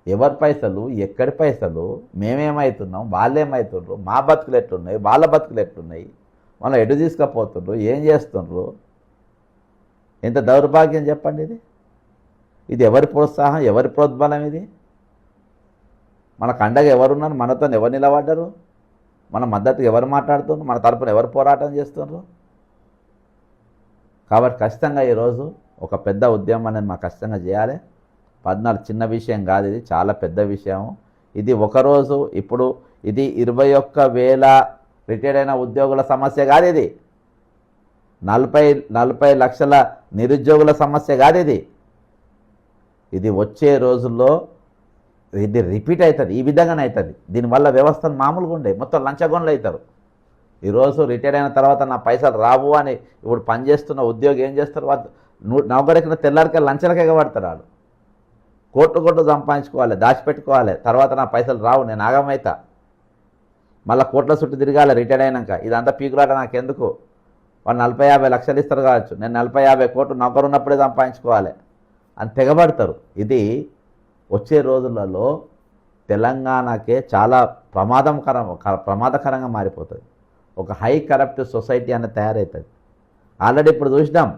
ఎవరి పైసలు, ఎక్కడి పైసలు, మేమేమవుతున్నాం, వాళ్ళేమవుతుండ్రు, మా బతుకులు ఎట్లున్నాయి, వాళ్ళ బతుకులు ఎట్లున్నాయి, మనం ఎటు తీసుకుపోతుండ్రు, ఏం చేస్తుండ్రు? ఎంత దౌర్భాగ్యం చెప్పండి ఇది. ఇది ఎవరి ప్రోత్సాహం, ఎవరి ప్రోద్బలం ఇది? మనకు అండగా ఎవరున్నారు, మనతో ఎవరు నిలబడ్డారు, మన మద్దతుగా ఎవరు మాట్లాడుతున్నారు, మన తరపున ఎవరు పోరాటం చేస్తున్నారు? కాబట్టి ఖచ్చితంగా ఈరోజు ఒక పెద్ద ఉద్యమం అనేది మాకు ఖచ్చితంగా చేయాలి. 14 చిన్న విషయం కాదు, ఇది చాలా పెద్ద విషయం. ఇది ఒకరోజు ఇప్పుడు ఇది 21,000 రిటైర్డ్ అయిన ఉద్యోగుల సమస్య కాదు, ఇది 40 లక్షల నిరుద్యోగుల సమస్య కాదు. ఇది వచ్చే రోజుల్లో ఇది రిపీట్ అవుతుంది, ఈ విధంగానే అవుతుంది. దీనివల్ల వ్యవస్థలు మామూలుగా ఉండే మొత్తం లంచగొండలు అవుతారు. ఈరోజు రిటైర్డ్ అయిన తర్వాత నా పైసలు రావు అని ఇప్పుడు పనిచేస్తున్న ఉద్యోగి ఏం చేస్తారు? వాళ్ళు నౌకరికిన తెల్లారికే లంచలకే పడతారు. వాళ్ళు కోట్లు సంపాదించుకోవాలి, దాచిపెట్టుకోవాలి, తర్వాత నా పైసలు రావు, నేను ఆగమవుతా, మళ్ళీ కోట్ల చుట్టూ తిరగాలి రిటైర్డ్ అయినాక. ఇదంతా పీకులాట నాకెందుకు? వాళ్ళు 40-50 లక్షలు ఇస్తారు కావచ్చు, నేను 40-50 కోట్లు నౌకరు ఉన్నప్పుడే సంపాదించుకోవాలి అని తెగబడతారు. ఇది వచ్చే రోజులలో తెలంగాణకే చాలా ప్రమాదకరంగా మారిపోతుంది. ఒక హై కరప్ట్ సొసైటీ అనేది తయారవుతుంది. ఆల్రెడీ ఇప్పుడు చూసినాం,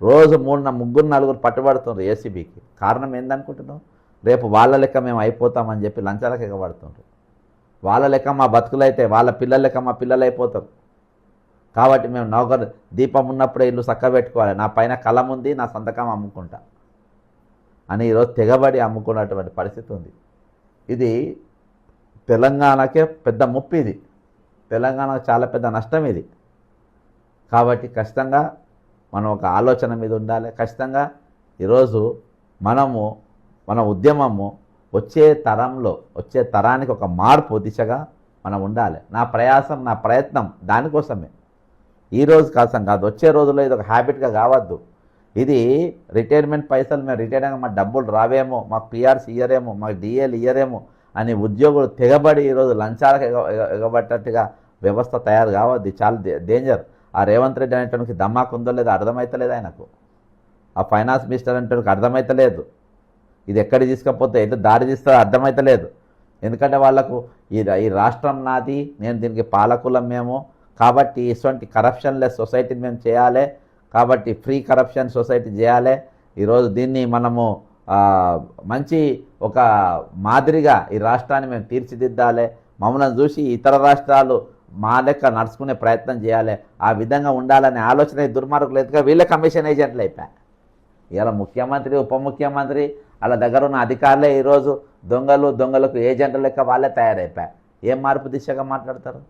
రోజు ముగ్గురు నలుగురు పట్టుబడుతున్నారు ఏసీబీకి. కారణం ఏందనుకుంటున్నాం? రేపు వాళ్ళ లెక్క మేము అయిపోతామని చెప్పి లంచాలకు ఎగబడుతున్నారు. వాళ్ళ లెక్క మా బతుకులైతే వాళ్ళ పిల్లల లెక్క మా పిల్లలు అయిపోతారు. కాబట్టి మేము నౌకరు దీపం ఉన్నప్పుడే ఇల్లు చక్కబెట్టుకోవాలి, నా పైన కలం ఉంది, నా సంతకం అమ్ముకుంటా అని ఈరోజు తెగబడి అమ్ముకున్నటువంటి పరిస్థితి ఉంది. ఇది తెలంగాణకే పెద్ద ముప్పు, ఇది తెలంగాణకు చాలా పెద్ద నష్టం ఇది. కాబట్టి ఖచ్చితంగా మనం ఒక ఆలోచన మీద ఉండాలి. ఖచ్చితంగా ఈరోజు మన ఉద్యమము వచ్చే తరానికి ఒక మార్పు దిశగా మనం ఉండాలి. నా ప్రయత్నం దానికోసమే. ఈరోజు కోసం కాదు, వచ్చే రోజుల్లో ఇది ఒక హ్యాబిట్గా కావద్దు. ఇది రిటైర్మెంట్ పైసలు మేము రిటైర్ అయ్యాక మా డబ్బులు రావేమో, మాకు పిఆర్స్ ఇయ్యరేమో, మాకు డిఏలు ఇయ్యరేమో అని ఉద్యోగులు తెగబడి ఈరోజు లంచాలకు ఎగబట్టట్టుగా వ్యవస్థ తయారు కావద్దు. చాలా డేంజర్. ఆ రేవంత్ రెడ్డి అనేటానికి దమ్మాకు ఉందో లేదో అర్థమవుతలేదు ఆయనకు. ఆ ఫైనాన్స్ మినిస్టర్ అనేటానికి అర్థమవుతలేదు. ఇది ఎక్కడికి తీసుకపోతే ఎటు దారి తీస్తుందో అర్థమవుతలేదు. ఎందుకంటే వాళ్లకు ఈ రాష్ట్రం నాది, నేను దీనికి పాలకులం మేము, కాబట్టి ఇటువంటి కరప్షన్లెస్ సొసైటీని మేము చేయాలి, కాబట్టి ఫ్రీ కరప్షన్ సొసైటీ చేయాలి. ఈరోజు దీన్ని మనము మంచి ఒక మాదిరిగా ఈ రాష్ట్రాన్ని మేము తీర్చిదిద్దాలి. మమ్మల్ని చూసి ఇతర రాష్ట్రాలు మా లెక్క నడుచుకునే ప్రయత్నం చేయాలి. ఆ విధంగా ఉండాలనే ఆలోచన దుర్మార్గులు ఎదుగా వీళ్ళ కమిషన్ ఏజెంట్లు అయిపోయాయి. ఇలా ముఖ్యమంత్రి, ఉప ముఖ్యమంత్రి వాళ్ళ దగ్గర ఉన్న అధికారులే ఈరోజు దొంగలకు ఏజెంట్ల లెక్క వాళ్ళే తయారైపోయాయి. ఏం మార్పు దిశగా మాట్లాడతారు?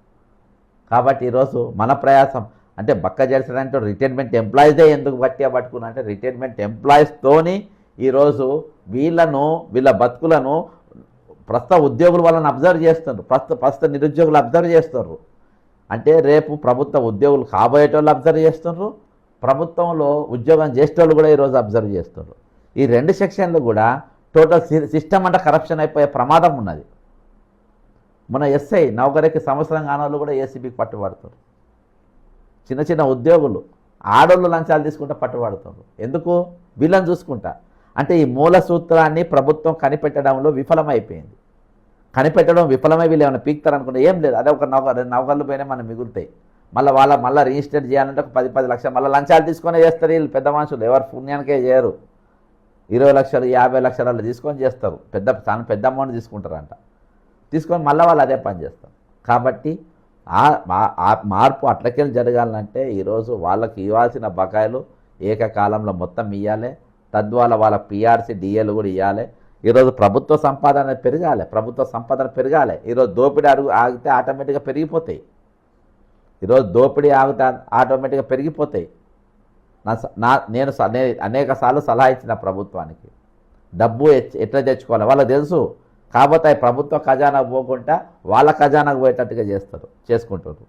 కాబట్టి ఈరోజు మన ప్రయాసం అంటే బక్క చేస్తాడంటే రిటైర్మెంట్ ఎంప్లాయీసే ఎందుకు పట్టుకున్నా అంటే రిటైర్మెంట్ ఎంప్లాయీస్తోని ఈరోజు వీళ్ళ బతుకులను ప్రస్తుత ఉద్యోగులు వాళ్ళని అబ్జర్వ్ చేస్తున్నారు, ప్రస్తుత నిరుద్యోగులు అబ్జర్వ్ చేస్తున్నారు. అంటే రేపు ప్రభుత్వ ఉద్యోగులు కాబోయేటోళ్ళు అబ్జర్వ్ చేస్తున్నారు, ప్రభుత్వంలో ఉద్యోగం చేసేటోళ్ళు కూడా ఈరోజు అబ్జర్వ్ చేస్తున్నారు. ఈ రెండు సెక్షన్లు కూడా టోటల్ సిస్టమ్ అంటే కరప్షన్ అయిపోయే ప్రమాదం ఉన్నది. మన ఎస్ఐ నౌకరికి సంవత్సరం కానోళ్ళు కూడా ఏసీబీకి పట్టుబడుతారు. చిన్న ఉద్యోగులు ఆడోళ్ళు లంచాలు తీసుకుంటా పట్టుబడుతున్నారు. ఎందుకు? వీళ్ళని చూసుకుంటా. అంటే ఈ మూల సూత్రాన్ని ప్రభుత్వం కనిపెట్టడంలో విఫలమైపోయింది. కనిపెట్టడం విఫలమై వీళ్ళు ఏమైనా పీక్తారనుకుంటే ఏం లేదు. అదే ఒక నౌకర్లు పోయినా మనం మిగులుతాయి. మళ్ళీ రిజిస్టర్ చేయాలంటే ఒక 10 లక్షలు మళ్ళీ లంచాలు తీసుకొని చేస్తారు. వీళ్ళు పెద్ద మనుషులు ఎవరు పుణ్యానికే చేయరు. 20 లక్షలు 50 లక్షలు అలా తీసుకొని చేస్తారు. పెద్ద అమౌంట్ తీసుకుంటారంట. తీసుకొని మళ్ళీ వాళ్ళు అదే పని చేస్తారు. కాబట్టి ఆ మార్పు అట్లకెళ్ళి జరగాలంటే ఈరోజు వాళ్ళకి ఇవ్వాల్సిన బకాయిలు ఏకకాలంలో మొత్తం ఇవ్వాలి. తద్వారా వాళ్ళ పిఆర్సీ డిఏలు కూడా ఇవ్వాలి. ఈరోజు ప్రభుత్వ సంపాదన పెరగాలి. ఈరోజు దోపిడీ ఆగితే ఆటోమేటిక్గా పెరిగిపోతాయి. నేను అనేక సార్లు సలహా ఇచ్చిన ప్రభుత్వానికి డబ్బు ఎట్లా తెచ్చుకోవాలి వాళ్ళకి తెలుసు. కాబట్టి ప్రభుత్వ ఖజానాకు పోకుండా వాళ్ళ ఖజానాకు పోయేటట్టుగా చేసుకుంటారు.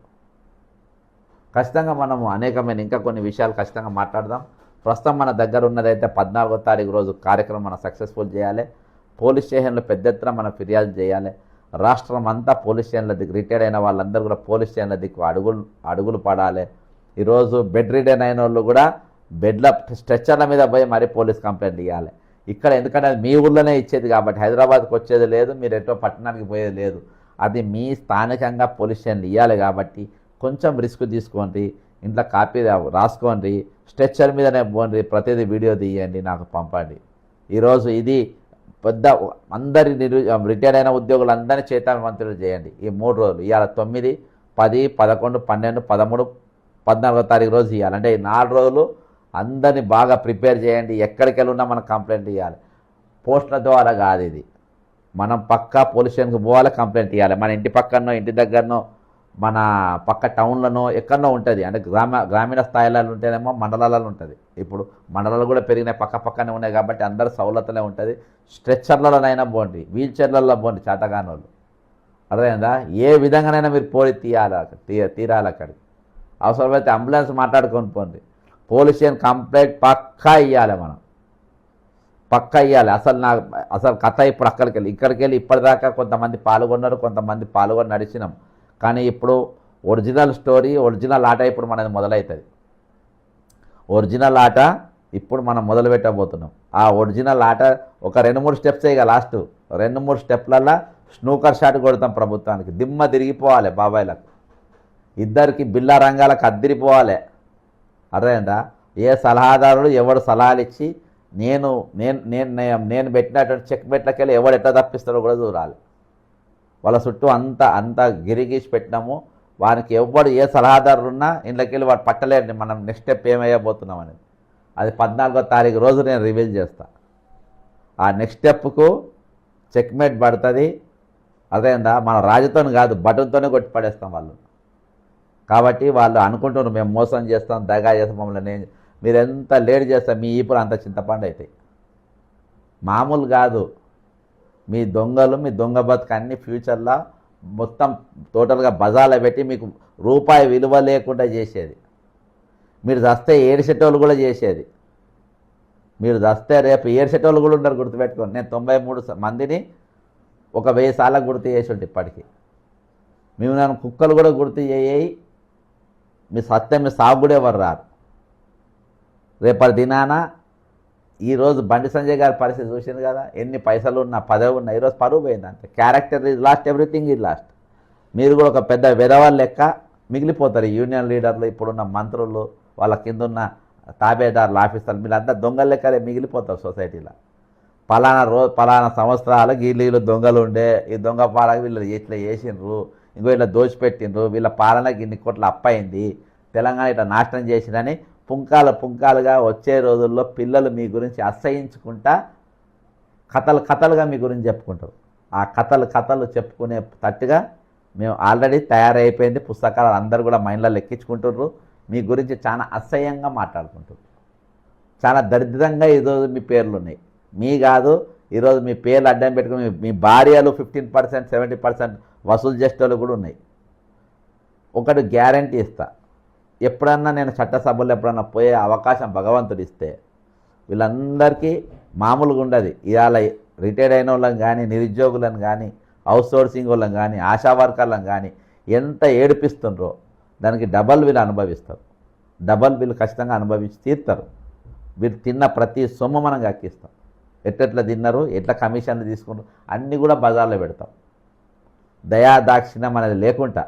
ఖచ్చితంగా మనము అనేకమైన ఇంకా కొన్ని విషయాలు ఖచ్చితంగా మాట్లాడదాం. ప్రస్తుతం మన దగ్గర ఉన్నదైతే 14వ తారీఖు రోజు కార్యక్రమం మనం సక్సెస్ఫుల్ చేయాలి. పోలీస్ స్టేషన్లో పెద్ద ఎత్తున మనం ఫిర్యాదు చేయాలి. రాష్ట్రం అంతా పోలీస్ స్టేషన్ల దిక్కు రిటైర్డ్ అయిన వాళ్ళందరూ కూడా పోలీస్ స్టేషన్ల దిక్కు అడుగులు పడాలి. ఈరోజు బెడ్ రిడెన్ అయిన వాళ్ళు కూడా స్ట్రెచ్చర్ల మీద పోయి మరీ పోలీస్ కంప్లైంట్ ఇవ్వాలి. ఇక్కడ ఎందుకంటే అది మీ ఊళ్ళోనే ఇచ్చేది కాబట్టి హైదరాబాద్కి వచ్చేది లేదు, మీరు ఎటో పట్టణానికి పోయేది లేదు. అది మీ స్థానికంగా పోలీస్ స్టేషన్లు ఇవ్వాలి. కాబట్టి కొంచెం రిస్క్ తీసుకోండి, ఇంట్లో కాపీ రాసుకోండి, స్ట్రెచ్చర్ మీదనే పోండి, ప్రతిదీ వీడియో తీయండి, నాకు పంపండి. ఈరోజు ఇది పెద్ద అందరి రిటైర్ అయిన ఉద్యోగులందరినీ చైతన్యవంతులు చేయండి. ఈ 3 రోజులు ఇవాళ 9, 10, 11, 12, 13, 14వ తారీఖు రోజు ఇవ్వాలి. అంటే ఈ 4 రోజులు అందరినీ బాగా ప్రిపేర్ చేయండి. ఎక్కడికి వెళ్ళున్నా మనం కంప్లైంట్ ఇవ్వాలి. పోస్టుల ద్వారా కాదు, ఇది మనం పక్కా పోలీస్ స్టేషన్కి పోవాలి, కంప్లైంట్ ఇవ్వాలి. మన ఇంటి పక్కనో ఇంటి దగ్గరనో మన పక్క టౌన్లలో ఎక్కడనో ఉంటుంది. అంటే గ్రామీణ స్థాయిలలో ఉంటేనేమో మండలాలలో ఉంటుంది. ఇప్పుడు మండలాలు కూడా పెరిగినాయి, పక్కనే ఉన్నాయి కాబట్టి అందరూ సౌలతలే ఉంటుంది. స్ట్రెచ్చర్లలోనైనా పోండి, వీల్ చైర్లలో పోండి చేతగాని వాళ్ళు. అర్థమైందా? ఏ విధంగానైనా మీరు పోయి తీరాలి అక్కడికి. అవసరమైతే అంబులెన్స్ మాట్లాడుకొని పోండి. పోలీస్ స్టేషన్ కంప్లైంట్ పక్కా ఇవ్వాలి, మనం పక్కా ఇవ్వాలి. అసలు కథ ఇప్పుడు ఇక్కడికి వెళ్ళి ఇప్పటిదాకా కొంతమంది పాల్గొన్నారు, కొంతమంది పాల్గొని నడిచినాం. కానీ ఇప్పుడు ఒరిజినల్ స్టోరీ, ఒరిజినల్ ఆట ఇప్పుడు మనది మొదలవుతుంది. ఒరిజినల్ ఆట ఇప్పుడు మనం మొదలు పెట్టబోతున్నాం. ఆ ఒరిజినల్ ఆట ఒక 2-3 స్టెప్సే ఇక లాస్ట్ 2-3 స్టెప్లల్లో స్నూకర్ షాట్ కొడతాం ప్రభుత్వానికి. దిమ్మ తిరిగిపోవాలి బాబాయ్లకు, ఇద్దరికి బిల్లా రంగాలకు అద్దిరిపోవాలి. అర్థమైందా? ఏ సలహాదారుడు ఎవడు సలహాలు ఇచ్చి నేను నేను నేను నేను పెట్టినటువంటి చెక్ పెట్టలకెళ్ళి ఎవడు ఎట్లా తప్పిస్తాడో కూడా చూడాలి. వాళ్ళ చుట్టూ అంత గిరిగీసి పెట్టినాము. వానికి ఎవ్వడు ఏ సలహాదారులు ఉన్నా ఇంట్లోకెళ్ళి వాడు పట్టలేండి మనం నెక్స్ట్ స్టెప్ ఏమయ్యబోతున్నాం అనేది. అది 14వ తారీఖు రోజు నేను రివీల్ చేస్తా. ఆ నెక్స్ట్ స్టెప్కు చెక్మేట్ పడుతుంది. అదేందా మన రాజుతోని కాదు బటన్తోనే కొట్టి పడేస్తాం వాళ్ళు. కాబట్టి వాళ్ళు అనుకుంటున్నారు మేము మోసం చేస్తాం, దగా చేస్తాం, మమ్మల్ని మీరు ఎంత లేట్ చేస్తాం మీ ఈపులు అంత చింతపండు అవుతాయి. మామూలు కాదు. మీ దొంగలు మీ దొంగ బతుకు అన్ని ఫ్యూచర్లో మొత్తం టోటల్గా బజార్లో పెట్టి మీకు రూపాయి విలువ లేకుండా చేసేది. మీరు చస్తే ఏడిసేటోళ్ళు కూడా చేసేది. మీరు చస్తే రేపు ఏడిసేటోళ్ళు కూడా ఉంటారు, గుర్తుపెట్టుకోండి. నేను 93 మందిని ఒక 1000 సార్లకు గుర్తు చేసి ఉంటే ఇప్పటికీ. మేము నన్ను కుక్కలు కూడా గుర్తు చేయి. మీ సత్యం మీ సాగు కూడా ఎవరు రారు. రేపటి దినాన ఈరోజు బండి సంజయ్ గారి పరిస్థితి చూసింది కదా. ఎన్ని పైసలు ఉన్నా పదవి ఉన్నా ఈరోజు పరువు పోయింది. అంతే. Character is lost, everything is lost. మీరు కూడా ఒక పెద్ద విధవాళ్ళ లెక్క మిగిలిపోతారు. యూనియన్ లీడర్లు, ఇప్పుడున్న మంత్రులు, వాళ్ళ కింద ఉన్న తాబేదారులు, ఆఫీసర్లు, వీళ్ళంతా దొంగల లెక్కలే మిగిలిపోతారు సొసైటీలో. పలానా సంవత్సరాలు వీళ్ళు దొంగలు ఉండే, ఈ దొంగ పాలక వీళ్ళు ఇట్లా చేసిండ్రు, ఇంకో ఇట్లా దోచిపెట్టిండ్రు, వీళ్ళ పాలనకి ఇన్ని కోట్ల అప్పయింది, తెలంగాణ ఇట్లా నాశనం చేసిందని పుంకాలుగా వచ్చే రోజుల్లో పిల్లలు మీ గురించి అసహించుకుంటా కథలుగా మీ గురించి చెప్పుకుంటారు. ఆ కథలు చెప్పుకునే తట్టుగా మేము ఆల్రెడీ తయారైపోయింది. పుస్తకాలు అందరూ కూడా మైండ్లో లెక్కించుకుంటుర్రు. మీ గురించి చాలా అసహ్యంగా మాట్లాడుకుంటారు. చాలా దరిద్రంగా ఈరోజు మీ పేర్లు ఉన్నాయి. మీ కాదు, ఈరోజు మీ పేర్లు అడ్డం పెట్టుకుని మీ భార్యలు 15%, 70% వసూలు చేసేవాళ్ళు కూడా ఉన్నాయి. ఒకటి గ్యారంటీ ఇస్తా, ఎప్పుడన్నా నేను చట్టసభలో ఎప్పుడన్నా పోయే అవకాశం భగవంతుడు ఇస్తే వీళ్ళందరికీ మామూలుగా ఉండదు. ఇవాళ రిటైర్డ్ అయిన వాళ్ళని కానీ, నిరుద్యోగులను కానీ, అవుట్సోర్సింగ్ వాళ్ళని కానీ, ఆశా వర్కర్లను కానీ ఎంత ఏడిపిస్తుండ్రో దానికి డబల్ వీళ్ళు అనుభవిస్తారు. డబల్ వీళ్ళు ఖచ్చితంగా అనుభవించి తీరుతారు. వీళ్ళు తిన్న ప్రతి సొమ్ము మనం అక్కిస్తాం. ఎట్లా తిన్నారు, ఎట్లా కమిషన్లు తీసుకుంటారు, అన్నీ కూడా బజార్లో పెడతాం. దయాదాక్షిణ్యం అనేది లేకుండా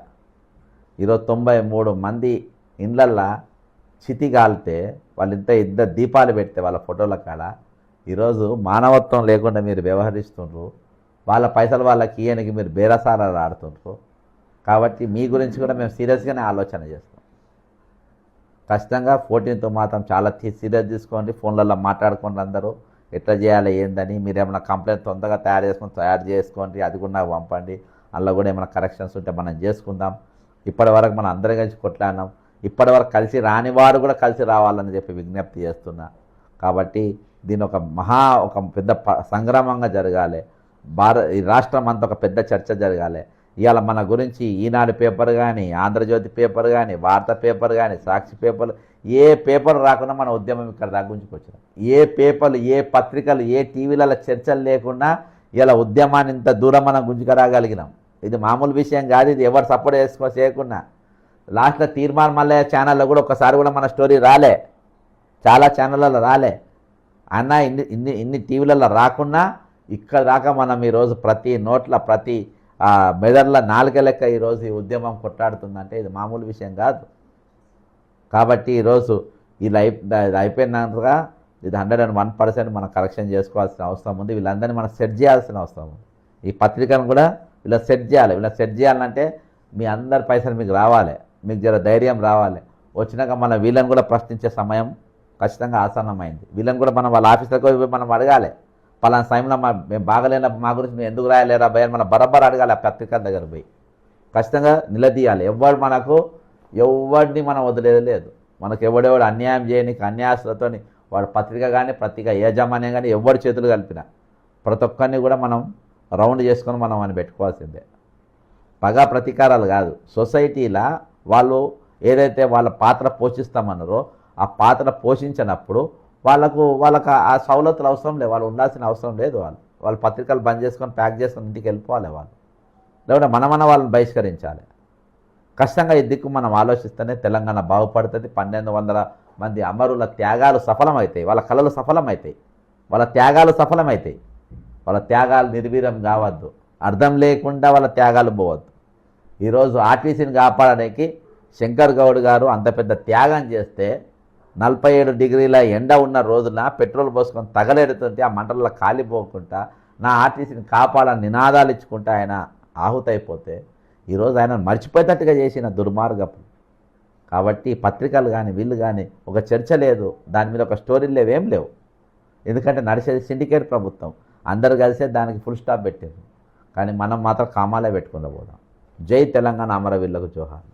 ఈరోజు 93 మంది ఇండ్లల్లో చితి కాలితే వాళ్ళు ఇద్దరు దీపాలు పెడితే వాళ్ళ ఫోటోల కాడ ఈరోజు మానవత్వం లేకుండా మీరు వ్యవహరిస్తుండ్రు. వాళ్ళ పైసలు వాళ్ళకి ఇయ్యనికి మీరు బేరసారాలు ఆడుతుండ్రు. కాబట్టి మీ గురించి కూడా మేము సీరియస్గానే ఆలోచన చేస్తాం. ఖచ్చితంగా 14th మాత్రం చాలా సీరియస్ తీసుకోండి. ఫోన్లలో మాట్లాడుకోండి అందరూ ఎట్లా చేయాలి ఏందని. మీరు ఏమైనా కంప్లైంట్ తొందరగా తయారు చేసుకోండి. అది కూడా నాకు పంపండి. అందులో కూడా ఏమైనా కరెక్షన్స్ ఉంటే మనం చేసుకుందాం. ఇప్పటివరకు మనం అందరం కలిసి కొట్లాడినాం. ఇప్పటివరకు కలిసి రాని వారు కూడా కలిసి రావాలని చెప్పి విజ్ఞప్తి చేస్తున్నా. కాబట్టి దీని ఒక పెద్ద సంగ్రామంగా జరగాలి. ఈ రాష్ట్రం అంతా ఒక పెద్ద చర్చ జరగాలి. ఇవాళ మన గురించి ఈనాడు పేపర్ కానీ, ఆంధ్రజ్యోతి పేపర్ కానీ, వార్త పేపర్ కానీ, సాక్షి పేపర్లు, ఏ పేపర్ రాకుండా మన ఉద్యమం ఇక్కడ దాకా గుంజుకొచ్చినాం. ఏ పేపర్లు, ఏ పత్రికలు, ఏ టీవీలలో చర్చలు లేకుండా ఇలా ఉద్యమాన్ని ఇంత దూరం మనం గుంజుకరాగలిగినాం. ఇది మామూలు విషయం కాదు. ఇది ఎవరు సపోర్ట్ చేయకుండా లాస్ట్లో తీర్మానం మల్లయ్య ఛానల్లో కూడా ఒకసారి కూడా మన స్టోరీ రాలే. చాలా ఛానళ్ళలో రాలే. అన్న ఇన్ని టీవీలలో రాకున్నా ఇక్కడ దాకా మనం ఈరోజు ప్రతి నోట్ల ప్రతి మెదడుల నాలుక లెక్క ఈరోజు ఈ ఉద్యమం కొట్లాడుతుందంటే ఇది మామూలు విషయం కాదు. కాబట్టి ఈరోజు ఇది అయిపోయినాక ఇది 101% మనం కరెక్షన్ చేసుకోవాల్సిన అవసరం ఉంది. వీళ్ళందరినీ మనం సెట్ చేయాల్సిన అవసరం ఉంది. ఈ పత్రికను కూడా వీళ్ళ సెట్ చేయాలి. వీళ్ళ సెట్ చేయాలంటే మీ అందరి పైసలు మీకు రావాలి, మీకు జర ధైర్యం రావాలి. వచ్చినాక మన వీళ్ళని కూడా ప్రశ్నించే సమయం ఖచ్చితంగా ఆసన్నమైంది. వీళ్ళని కూడా మనం వాళ్ళ ఆఫీసర్కి మనం అడగాలి. పలానా సమయంలో మేము బాగలేనప్పుడు మా గురించి మేము ఎందుకు రాయలేరా భయ మన బరాబర్ అడగాలి. ఆ పత్రికల దగ్గర పోయి ఖచ్చితంగా నిలదీయాలి. ఎవరిని మనం వదిలేదు లేదు. మనకు ఎవడెవడు అన్యాయం చేయనికి అన్యాయాలతో వాడు పత్రిక కానీ పత్రిక యాజమాన్యం కానీ ఎవరి చేతులు కలిపినా ప్రతి ఒక్కరిని కూడా మనం రౌండ్ చేసుకొని మనం అని పెట్టుకోవాల్సిందే. పగా ప్రతీకారాలు కాదు. సొసైటీలో వాళ్ళు ఏదైతే వాళ్ళ పాత్ర పోషిస్తామన్నారో ఆ పాత్ర పోషించినప్పుడు వాళ్ళకు ఆ సౌలతులు అవసరం లేదు. వాళ్ళు ఉండాల్సిన అవసరం లేదు. వాళ్ళు పత్రికలు బంద్ చేసుకొని ప్యాక్ చేసుకొని ఇంటికి వెళ్ళిపోవాలి. వాళ్ళు లేకుంటే మనమన్న వాళ్ళని బహిష్కరించాలి. ఖచ్చితంగా ఈ దిక్కు మనం ఆలోచిస్తేనే తెలంగాణ బాగుపడుతుంది. 1200 మంది అమరుల త్యాగాలు సఫలమవుతాయి. వాళ్ళ కళలు సఫలమవుతాయి. వాళ్ళ త్యాగాలు సఫలమవుతాయి. వాళ్ళ త్యాగాలు నిర్వీర్యం కావద్దు. అర్థం లేకుండా వాళ్ళ త్యాగాలు పోవద్దు. ఈరోజు ఆర్టీసీని కాపాడడానికి శంకర్ గౌడ్ గారు అంత పెద్ద త్యాగం చేస్తే 47 డిగ్రీల ఎండ ఉన్న రోజున పెట్రోల్ పోసుకొని తగలెడుతుంటే ఆ మంటల్లో కాలిపోకుండా నా ఆర్టీసీని కాపాడాలని నినాదాలు ఇచ్చుకుంటే ఆయన ఆహుతైపోతే ఈరోజు ఆయన మర్చిపోయేటట్టుగా చేసిన దుర్మార్గపు. కాబట్టి పత్రికలు కానీ వీళ్ళు కానీ ఒక చర్చ లేదు, దాని మీద ఒక స్టోరీలు లేవేం లేవు. ఎందుకంటే నడిచేది సిండికేట్ ప్రభుత్వం, అందరు కలిసే దానికి ఫుల్ స్టాప్ పెట్టారు. కానీ మనం మాత్రం కామాలే పెట్టుకుందా పోదాం. జై తెలంగాణ, అమరవీరులకు జోహార్.